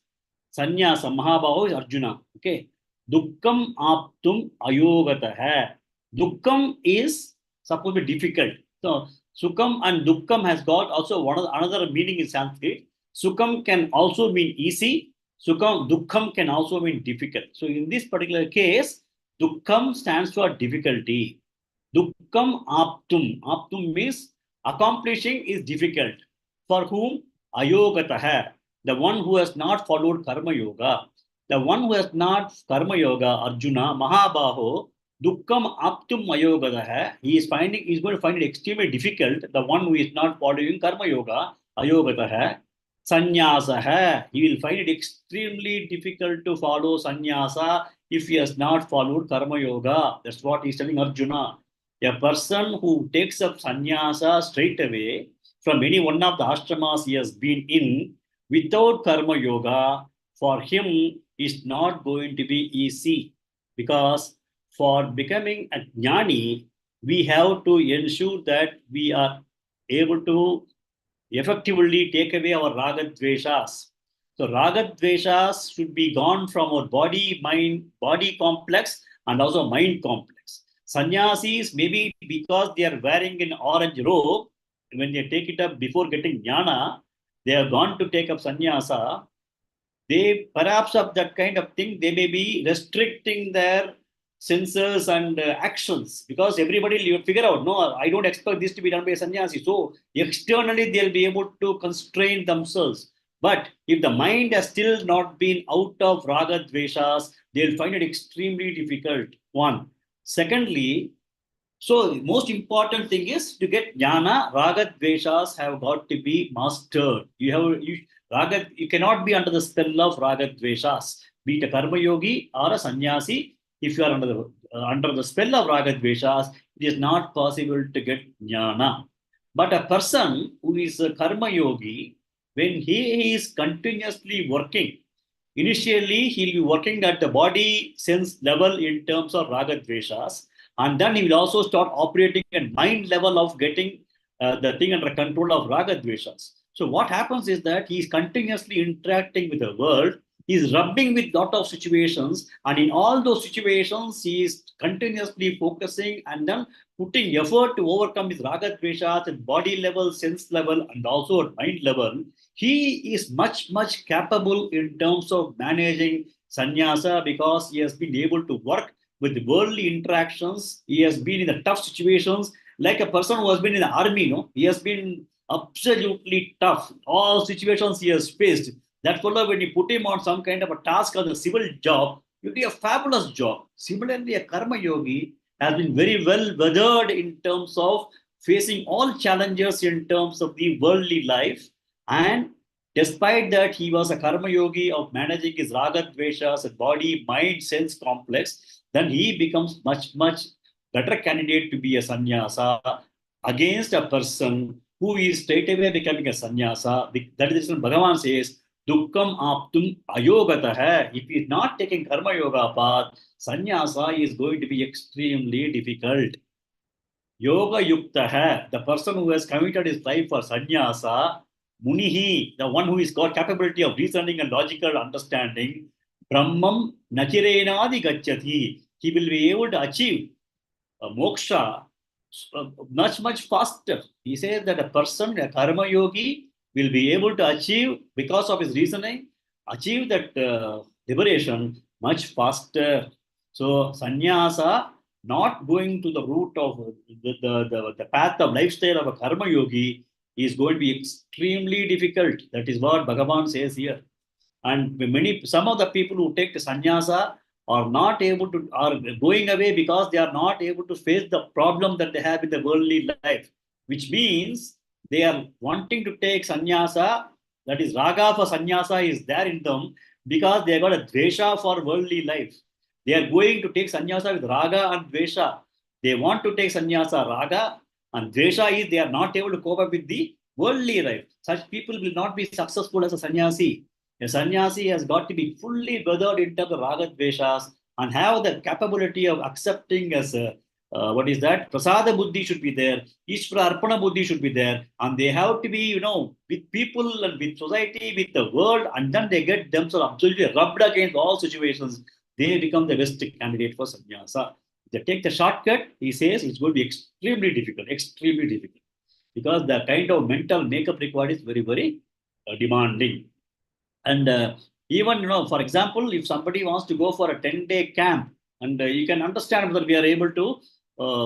Sannyasa, Mahabaho is Arjuna. Okay. Dukkam aptum ayogatah. Dukkam is supposed to be difficult. So Sukham and Dukkam has got also another meaning in Sanskrit. Sukham can also mean easy. Dukkam can also mean difficult. So in this particular case, Dukkam stands for difficulty. Dukkam aptum. Aptum means accomplishing is difficult. For whom? Ayogatah. The one who has not followed Karma Yoga. The one who has not Karma Yoga, Arjuna, Mahabaho, Dukkam aptum ayogatah. He is going to find it extremely difficult. The one who is not following Karma Yoga, ayogatah. Sannyasa. He will find it extremely difficult to follow sannyasa if he has not followed Karma Yoga. That's what he's telling Arjuna. A person who takes up sannyasa straight away from any one of the ashramas he has been in without Karma Yoga, for him is not going to be easy. Because for becoming a jnani, we have to ensure that we are able to effectively take away our raga dveshas. So raga dveshas should be gone from our body complex and also mind complex. Sannyasis, maybe because they are wearing an orange robe, when they take it up before getting jnana, they have gone to take up sannyasa. They perhaps of that kind of thing, they may be restricting their senses and actions, because everybody will figure out, no, I don't expect this to be done by a sannyasi. So externally they'll be able to constrain themselves. But if the mind has still not been out of raga dveshas, they'll find it extremely difficult. One. Secondly, so the most important thing is to get jnana, raga dveshas have got to be mastered. You cannot be under the spell of raga dveshas. Be it a karma yogi or a sannyasi, if you are under the spell of raga dveshas, it is not possible to get jnana. But a person who is a karma yogi, when he is continuously working, initially he'll be working at the body sense level in terms of raga dveshas, and then he will also start operating at mind level of getting the thing under control of raga dveshas. So what happens is that he is continuously interacting with the world. He is rubbing with lot of situations, and in all those situations, he is continuously focusing and then putting effort to overcome his raga dveshas at body level, sense level, and also at mind level. He is much capable in terms of managing sannyasa, because he has been able to work with worldly interactions. He has been in the tough situations, like a person who has been in the army. He has been absolutely tough. All situations he has faced. That fellow, when you put him on some kind of a task or a civil job, you do a fabulous job. Similarly, a karma yogi has been very well weathered in terms of facing all challenges in terms of the worldly life. And despite that, he was a karma yogi of managing his raga dveshas, body, mind, sense complex. Then he becomes much better candidate to be a sannyasa against a person who is straight away becoming a sannyasa. That is what Bhagavan says, Dukkam aptum ayogatah. If he is not taking karma yoga path, sannyasa is going to be extremely difficult. Yoga yuktaha, the person who has committed his life for sannyasa, munihi, the one who has got capability of reasoning and logical understanding, brahmam nachirenadi gacchati. He will be able to achieve moksha much faster. He says that a person, a karma yogi, will be able to achieve, because of his reasoning, achieve that liberation much faster. So sannyasa, not going to the route of the path of lifestyle of a karma yogi, is going to be extremely difficult. That is what Bhagavan says here. And some of the people who take the sannyasa are not able to, are going away because they are not able to face the problem that they have in the worldly life, which means they are wanting to take sannyasa, that is raga for sannyasa is there in them, because they got a dvesha for worldly life. They are going to take sannyasa with raga and dvesha. They want to take sannyasa raga, and dvesha is they are not able to cope up with the worldly life. Such people will not be successful as a sannyasi. A sannyasi has got to be fully weathered into the raga dveshas and have the capability of accepting as what is that? Prasada buddhi should be there. Ishvara arpana buddhi should be there. And they have to be, with people and with society, with the world. And then they get themselves absolutely rubbed against all situations. They become the best candidate for sannyasa. They take the shortcut, he says, it's going to be extremely difficult. Because the kind of mental makeup required is very, very demanding. And even, for example, if somebody wants to go for a 10-day camp, and you can understand whether we are able to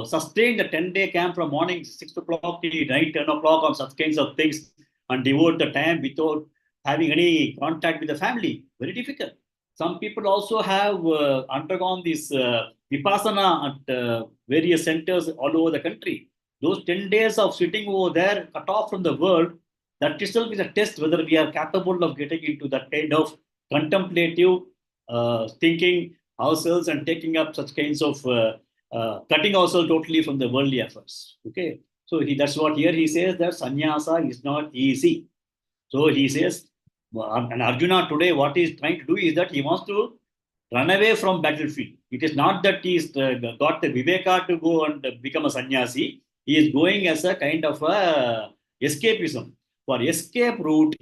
sustain the 10-day camp from morning 6 o'clock till night 10 o'clock on such kinds of things and devote the time without having any contact with the family. Very difficult. Some people also have undergone this vipassana at various centers all over the country. Those 10 days of sitting over there, cut off from the world, that itself is a test whether we are capable of getting into that kind of contemplative thinking ourselves and taking up such kinds of cutting ourselves totally from the worldly efforts. Okay, so that's what here he says, that sannyasa is not easy. So he says, and Arjuna today what he is trying to do is that he wants to run away from battlefield. It is not that he's got the viveka to go and become a sannyasi. He is going as a kind of a escapism. For escape route,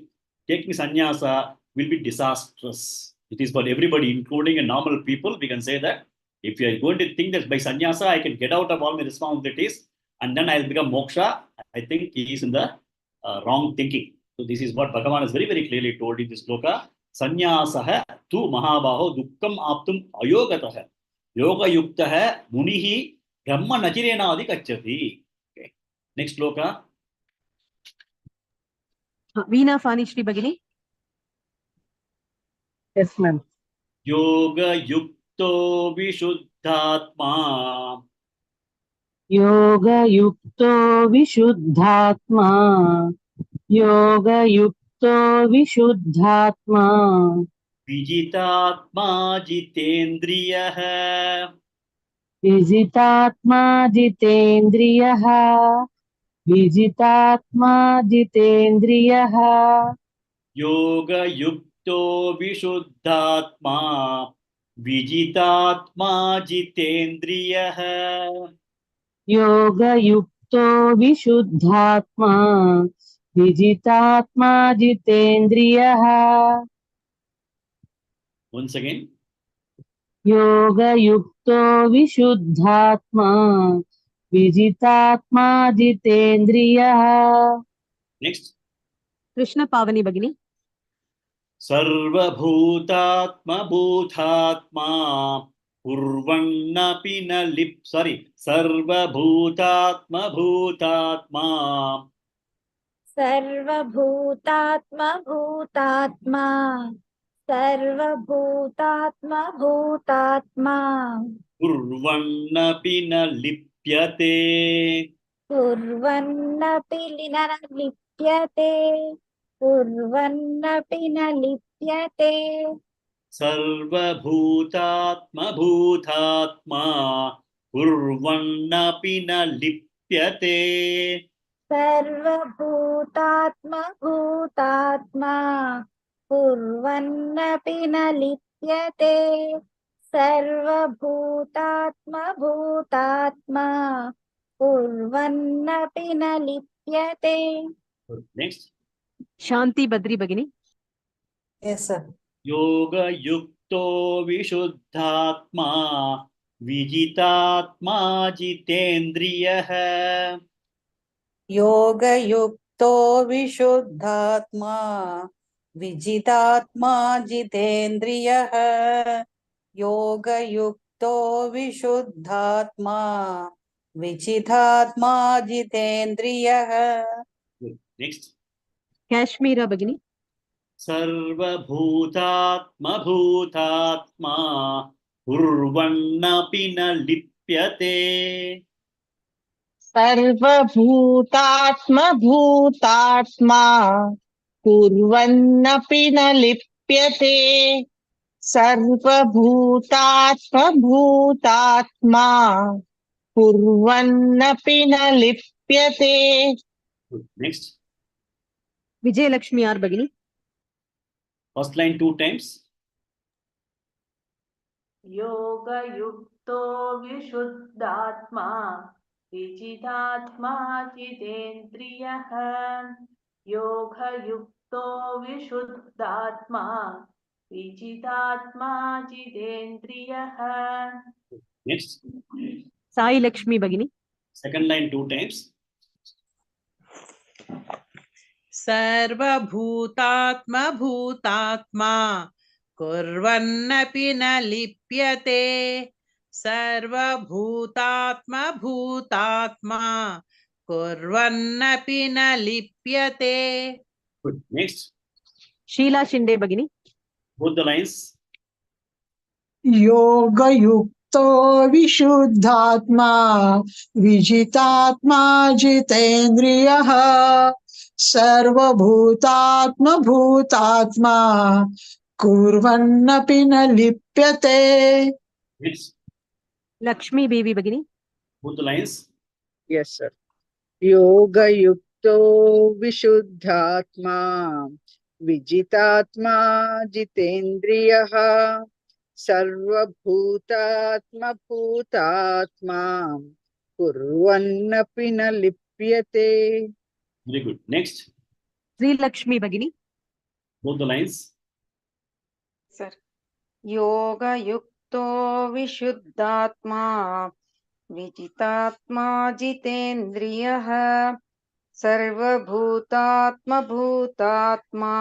taking sannyasa will be disastrous. It is for everybody, including a normal people. We can say that if you are going to think that by sannyasa I can get out of all my responsibilities and then I'll become moksha, I think he is in the wrong thinking. So this is what Bhagavan has very, very clearly told in this sloka. Sannyasah tu mahabaho dukkam aptum ayogatah yoga yuktah munihi brahma nachirenadi kacchati. Okay. Next sloka. Veena Fanishri Bhagini. Yes, ma'am. Yoga yukto vishuddhatma. Yoga yukto vishuddhatma. Yoga yukto vishuddhatma. Vijitatma jitendriyah. Vijitatma jitendriyah. Vijitatma jitendriyah. Yoga yukto vishuddhatma. Vijitatma jitendriyah. Yoga yukto vishuddhatma. Vijitatma jitendriyah. Once again. Yoga yukto vishuddhatma. Vijitatma jitendriyah. Next. Krishna Pavani Bhagini. Sarva bhutatma bhutatma. Purvannapi na lip. Sarva bhutatma bhutatma. सर्वभूतात्मा भूतात्मा सर्वभूतात्मा भूतात्मा Purvannapi na lipyate. कुर्वन्नपि न लिप्यते कुर्वन्नपि न लिप्यते Sarva bhutatma bhutatma. Purvannapi na lipyate. सर्वभूतात्मा भूतात्मा कुर्वन्नपि न लिप्यते सर्वभूतात्मा भूतात्मा कुर्वन्नपि न लिप्यते. Next. Shanti Badri Bhagini. Yes, sir. Yoga yukto vishuddhatma. Vijitatma jitendriyah. Yoga yukto vishuddhatma. Vijitatma jitendriyah. Yoga yukto vishuddhatma. Vijitatma jitendriyah. Next. Kashmira Bhagini. Sarva bhutatma bhutatma. Purvannapi na lipyate. सर्वभूतात्मा भूतात्मा कुर्वन्नपि न लिप्यते सर्वभूतात्मा भूतात्मा कुर्वन्नपि न लिप्यते. Next. Vijay Lakshmi R Bhagini. First line 2 times. Yoga yukto विशुद्धात्मा विजितात्मा जितेन्द्रियः योगयुक्तो विशुद्धात्मा विजितात्मा जितेन्द्रियः. Next, Sai Lakshmi Bhagini. second line 2 times. सर्वभूतात्मा भूतात्मा कुर्वन्नपि न लिप्यते सर्वभूतात्मा भूतात्मा कुर्वन्नपि न लिप्यते. Good. Next, Sheila Shinde Bhagini. both the lines. योगयुक्तो विशुद्धात्मा विजितात्मा जितेन्द्रियः सर्वभूतात्मभूतात्मा कुर्वन्नपि न लिप्यते. Next, Lakshmi Devi Bhagini. both the lines. Yes, sir. योगयुक्तो विशुद्धात्मा विजितात्मा जितेन्द्रियः सर्वभूतात्मा भूतात्मा कुर्वन्नपि न लिप्यते. Very good. Next, Sri Lakshmi Bhagini. both the lines. Sir. योगयुक्तो विशुद्धात्मा विजितात्मा जितेन्द्रियः सर्वभूतात्मभूतात्मा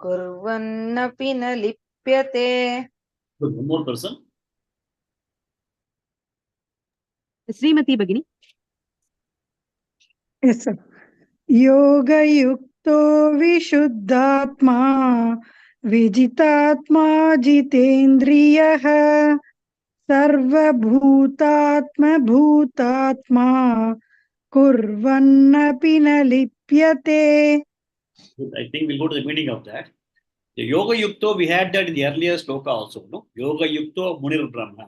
कुर्वन्नपि न लिप्यते. Good. One more person. Srimati Bhagini. Yes, sir. योगयुक्तो विशुद्धात्मा विजितात्मा जितेन्द्रियः सर्वभूतात्मभूतात्मा कुर्वन्नपि न लिप्यते. Good. I think we'll go to the meaning of that. The Yoga Yukto, we had that in the earlier Shloka also. No? Yoga Yukto Munir Brahma.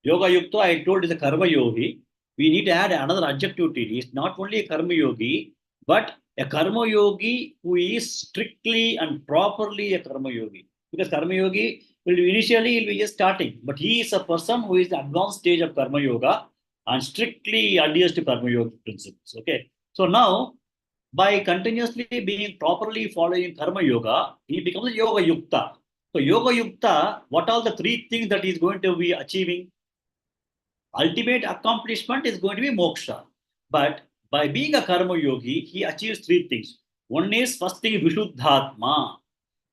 Yoga Yukto, I told, is a Karma Yogi. We need to add another adjective to it. It's not only a Karma Yogi, but a Karma Yogi who is strictly and properly a Karma Yogi. Because Karma Yogi will initially he'll be just starting, but he is a person who is the advanced stage of Karma Yoga and strictly adheres to Karma Yoga principles. Okay. So now, by continuously being properly following Karma Yoga, he becomes a Yoga Yukta. So Yoga Yukta, what are the three things that he is going to be achieving? Ultimate accomplishment is going to be moksha. But by being a Karma Yogi, he achieves three things. One is, first thing, Vishuddhatma.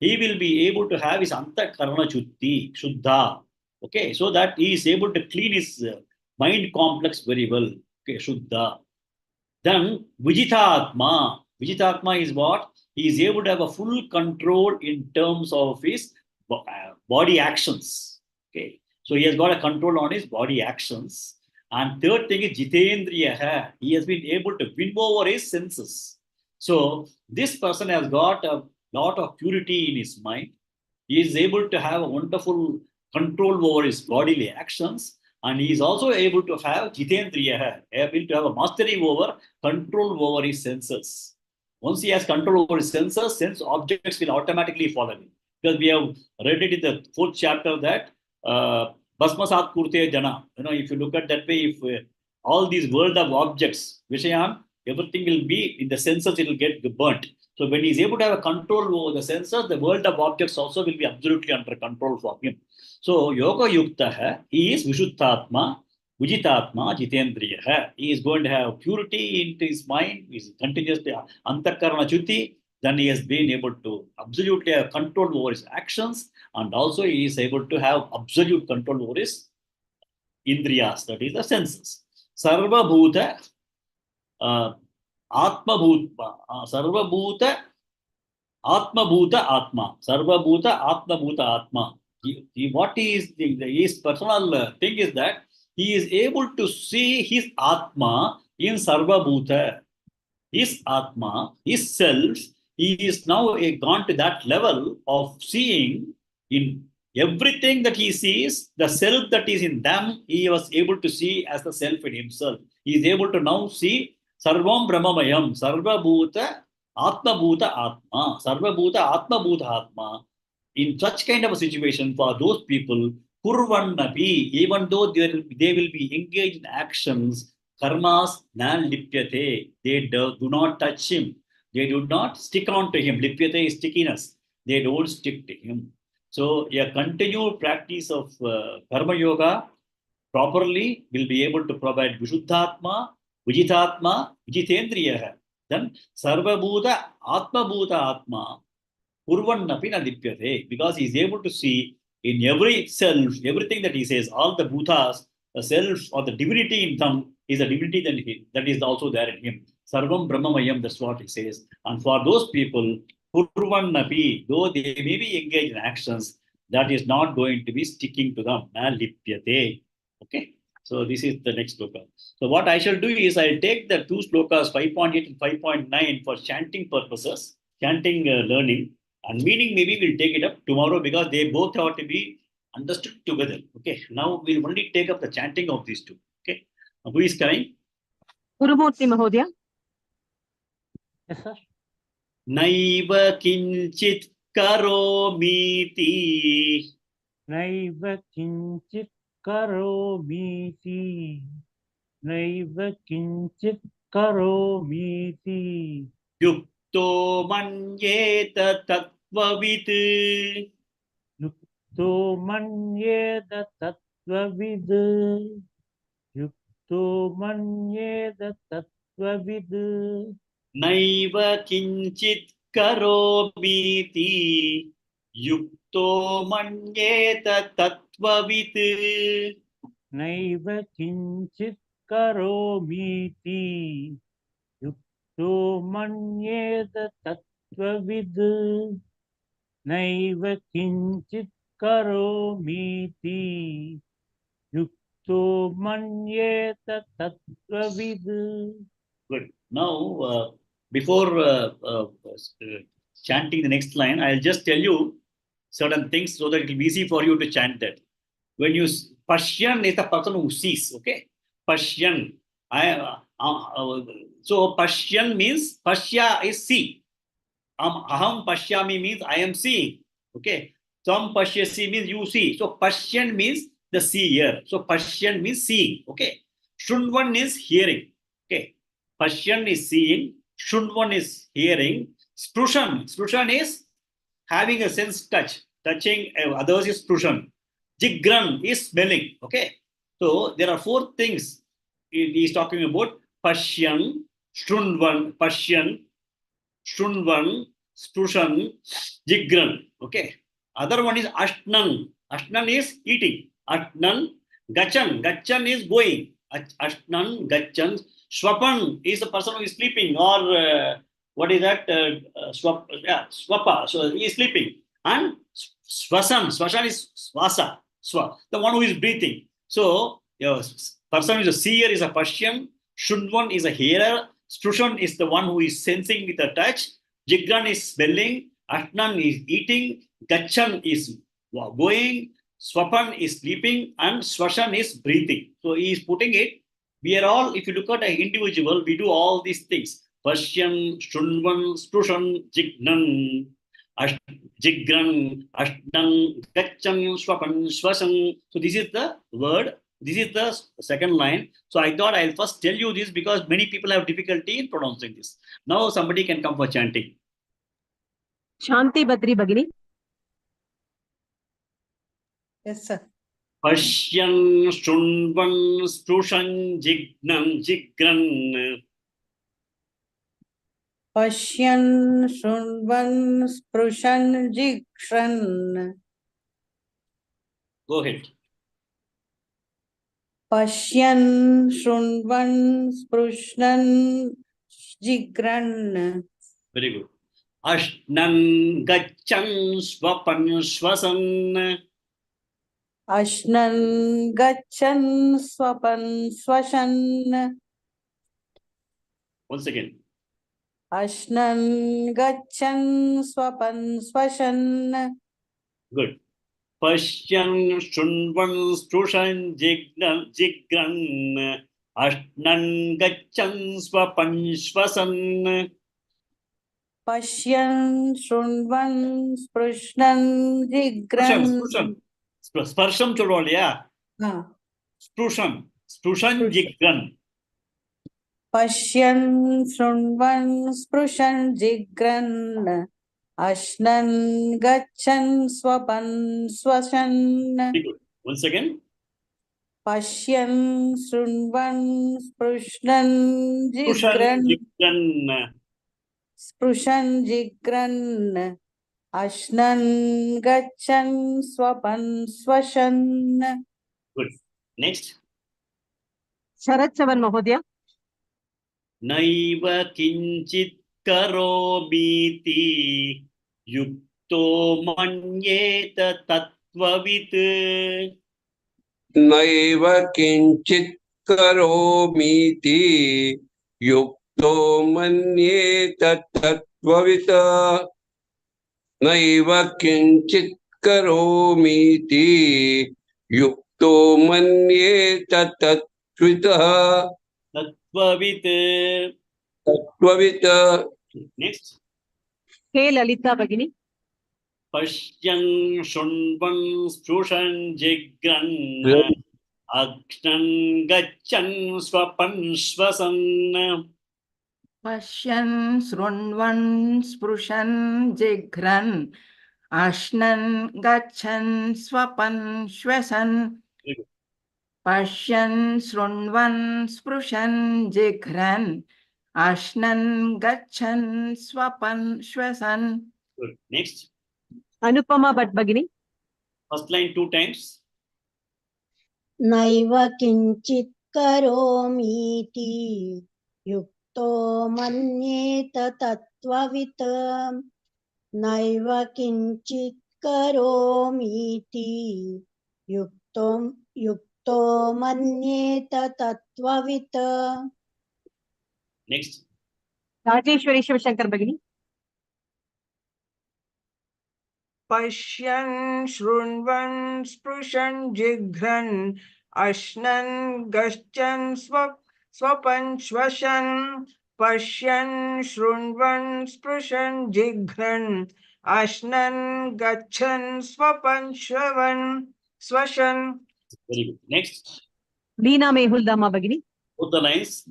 He will be able to have his Antakarana Chutti, Shuddha. Okay, so that he is able to clean his mind complex very well. Okay, Shuddha. Then Vijitatma. Vijitatma is what? He is able to have a full control in terms of his body actions. Okay. So he has got a control on his body actions. And third thing is Jitendriya. He has been able to win over his senses. So this person has got a lot of purity in his mind. He is able to have a wonderful control over his bodily actions. And he is also able to have Jitendriya, able to have a mastery over, control over his senses. Once he has control over his senses, sense objects will automatically follow him. Because we have read it in the 4th chapter that Bhasmasat Kurte Jana. If you look at that way, if all these world of objects, Vishayan, everything will be in the senses, it will get burnt. So when he is able to have a control over the senses, the world of objects also will be absolutely under control for him. So Yoga Yukta, he is Vishuddhatma, Vijitatma, Jitendriya. He is going to have purity into his mind, he is continuously Antakarana Chuti. Then he has been able to absolutely have control over his actions, and also he is able to have absolute control over his indriyas, that is the senses. Sarva Bhuta, Atma Bhuta, Sarva Bhuta, Atma Bhuta, Atma. Sarva Bhuta, Atma Bhuta, Atma. What is his personal thing is that he is able to see his Atma in Sarva Bhuta. His Atma, his self, he is now gone to that level of seeing in everything that he sees, the self that is in them, he was able to see as the self in himself. He is able to now see Sarvam Brahmamayam, Sarva Bhuta, Atma Bhuta Atma, Sarva Bhuta, Atma Bhuta Atma. In such kind of a situation, for those people Kurvannapi, even though they will be engaged in actions, karmas na lipyate. They do not touch him. They do not stick on to him. Lipyate is stickiness. They don't stick to him. So a continued practice of karma yoga properly will be able to provide Vishuddhatma, Vijitatma, Vijitendriya. Then Sarvabhuta, Atmabhuta Atma, Purvannapi na lipyate, because he is able to see in every self, everything that he says, all the bhutas, the self or the divinity in them is a divinity that is also there in him. Sarvam Brahmamayam, that's what he says. And for those people, Purvannapi, though they may be engaged in actions, that is not going to be sticking to them. Na lipyate. Okay. So this is the next sloka. So what I shall do is I'll take the two slokas, 5.8 and 5.9 for chanting purposes, chanting learning. And meaning maybe we'll take it up tomorrow because they both have to be understood together. Okay. Now we'll only take up the chanting of these two. Okay. Who is coming? Gurumurthy Mahodaya. Yes, sir. Naiva kinchit karomiti. Naiva kinchit karomiti. Naiva kinchit karomiti. Yukto manyeta tattvavid. Yukto manyeta tattvavid. Yukto manyeta tattvavid. Naiva kinchit karomiti. Yukto manyeta tattvavid. Naiva kinchit karomiti. Yukto manyeta tattvavid. Naiva kinchit karomiti. Yukto manyeta tattvavid. Good. Now, before chanting the next line, I'll just tell you certain things so that it will be easy for you to chant that. When you Pashyan is the person who sees, okay? Pashyan. So Pashyan means Pashya is see. Aham Pashyami means I am seeing. Okay. Tam Pashyasi means you see. So Pashyan means the seer. So Pashyan means seeing. Okay. Shunvan is hearing. Okay. Pashyan is seeing. Shunvan is hearing. Sprushan. Sprushan is having a sense touch. Touching others is Sprushan. Jigran is smelling. Okay. So there are four things he is talking about. Pashyan, Shunvan, Pashyan, Shunvan, Sprushan, Jigran. Okay. Other one is Ashtnan. Ashtnan is eating. Ashtnan, Gachan. Gachan is going. Ashtnan, Gachan. Swapan is the person who is sleeping, or what is that? Swapa. So he is sleeping. And Swasan. Swasan is Swasa. The one who is breathing. So, person who is a seer is a Pashyan. Shunvan is a hearer. Sprushan is the one who is sensing with a touch. Jigran is smelling. Atnan is eating. Gachan is going. Swapan is sleeping. And Swashan is breathing. So he is putting it. We are all, if you look at an individual, we do all these things. Pashyan, Shunvan, Sprushan, Jignan, Jigran, Ashtan, Gachan, Swapan, Swasan. So this is the word. This is the second line. So I thought I'll first tell you this because many people have difficulty in pronouncing this. Now somebody can come for chanting. Shanti Badri Bagini. Yes, sir. Pashyan, Shunvan, Sprushan, Jignan, Jigran. Pashyan, Shunvan, Sprushan, Jigran. Go ahead. Pashyan, Shunvan, Sprushan, Jigran. Very good. Ashnan, Gachan, Swapan, Swasan. Ashnan, Gachan, Swapan, Swashan. Once again. Ashnan, Gachan, Swapan, Swashan. Good. Pashyan, Shunvan, Sprushan, Jigran. Ashnan, Gachan, Swapan, Swasan. Pashyan, Shunvan, Sprushan, Jigran. Sparsham cholvali, yeah. Sprusham. Sprusham jigran. पश्यन् शृण्वन् स्पृशन् जिघ्रन् अश्नन् गच्छन् स्वपन् श्वसन् Very good. Once again. पश्यन् शृण्वन् स्पृशन् Sprusham जिघ्रन् jigran. स्पृशन् जिघ्रन् अश्नन् गच्छन् स्वपन् श्वसन्. Good. Next. Sharat Chavan Mahodaya. Naiva kinchit karomiti yukto manyeta tattvavit. नैव किञ्चित् करोमीति युक्तो मन्येत तत्त्ववित् नैव किञ्चित् करोमीति युक्तो मन्येत तत्त्ववितः Tattvavit. तत्त्ववित्. Next. K. Lalita Bhagini. Pashyan shunvan sprushan jigran akshan gachan swapan swasan. पश्यन् शृण्वन् स्पृशन् जिघ्रन् अश्नन् गच्छन् स्वपन् श्वसन्. पश्यन् शृण्वन् स्पृशन् जिघ्रन् अश्नन् गच्छन् स्वपन् श्वसन्. Good. Next. Anupama Bhatt Bhagini. First line 2 times. नैव किञ्चित् करोमीति युक्तो मन्येत तत्त्ववित् नैव किञ्चित् करोमीति युक्तो मन्येत तत्त्ववित्. Next. Rajeshwari Shivashankar Bhagini. पश्यन् शृण्वन् स्पृशन् जिघ्रन् अश्नन् गच्छन् स्वपन् श्वसन् पश्यन् शृण्वन् स्पृशन् जिघ्रन् अश्नन् गच्छन् स्वपन् श्वसन्. Very good. Next. Leena Mehul Dama Bhagini. Both the lines.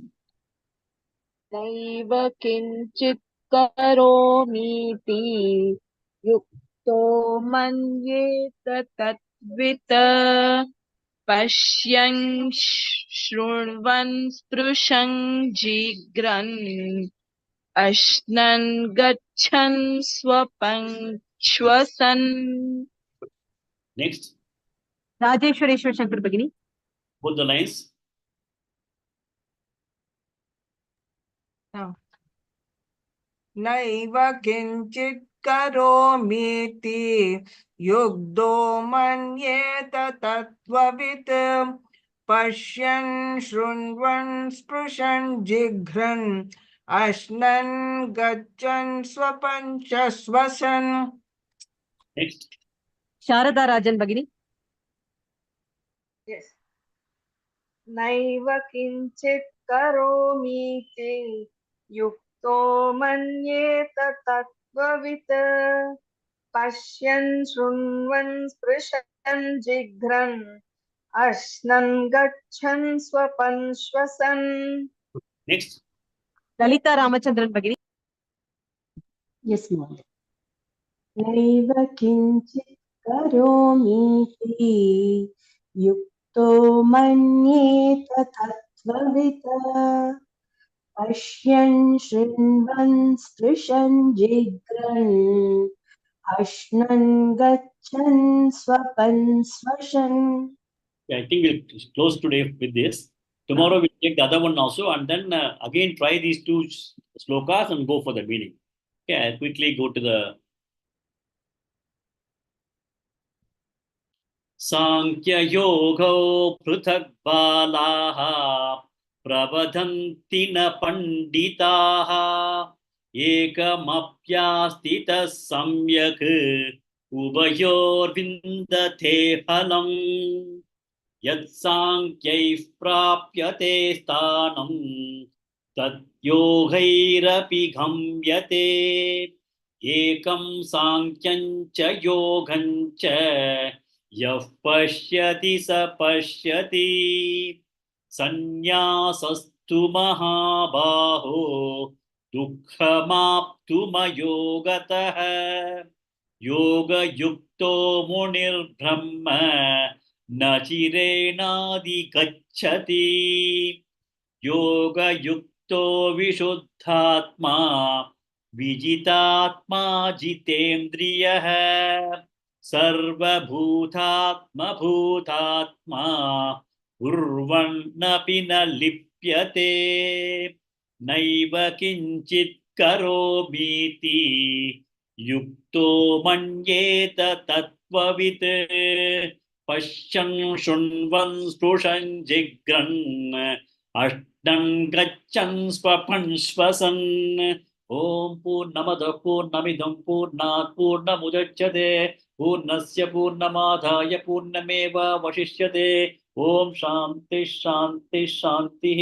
नैव किञ्चित् करोमीति युक्तो मन्येत तत्त्वित् पश्यन् शृण्वन् स्पृशन् जिघ्रन् अश्नन् गच्छन् स्वपन् श्वसन्. Next. Rajeshwari Shivashankar Bhagini. Both the lines. नैव किञ्चित् करोमीति युक्तो मन्येत तत्त्ववित् पश्यन् शृण्वन् स्पृशन् जिघ्रन् अश्नन् गच्छन् स्वपन् श्वसन्. Next. Sharada Rajan Bhagini. Yes. नैव किञ्चित् करोमीति युक्तो मन्येत तत्त्ववित् पश्यन् शृण्वन् स्पृशन् जिघ्रन् अश्नन् गच्छन् स्वपन् श्वसन्. Next. Lalita Ramachandran Bhagini. Yes, ma'am. नैव किञ्चित् करोमीति युक्तो मन्येत तत्त्ववित् पश्यन् शृण्वन् स्पृशन् जिघ्रन् अश्नन् गच्छन् स्वपन् श्वसन्. I think we'll close today with this. Tomorrow we'll take the other one also, and then again try these 2 slokas and go for the meaning. Okay, I'll quickly go to the Sankhya Yoga Pruthak Balaha Pravadanti na Panditaha Ekamapyastita Samyak Ubayor Vindate Phalam Yat Sankhyaif Prapyate Sthanam Tat Yogairapi Ghamyate Ekam Sankhyancha Yogancha Yah pashyati sa pashyati sannyāsastu mahabāho dukkhamāptumayogataha yoga yukto munir brahma nachirenādi gacchati yoga yukto vishuddhatma vijitātma jitendriyaha sarvabhutātma bhutātma urvannapi na lipyate naiva kinchit karomiti yukto manyeta tattvavit pashyan shunvan sprushan jigran ashtan gachan swapan swasan Om Purnamada Purnamidam Purnat Purnamudachyate Purnasya Purnamadhaya Purnameva Vashishyate Om Shanti Shanti Shanti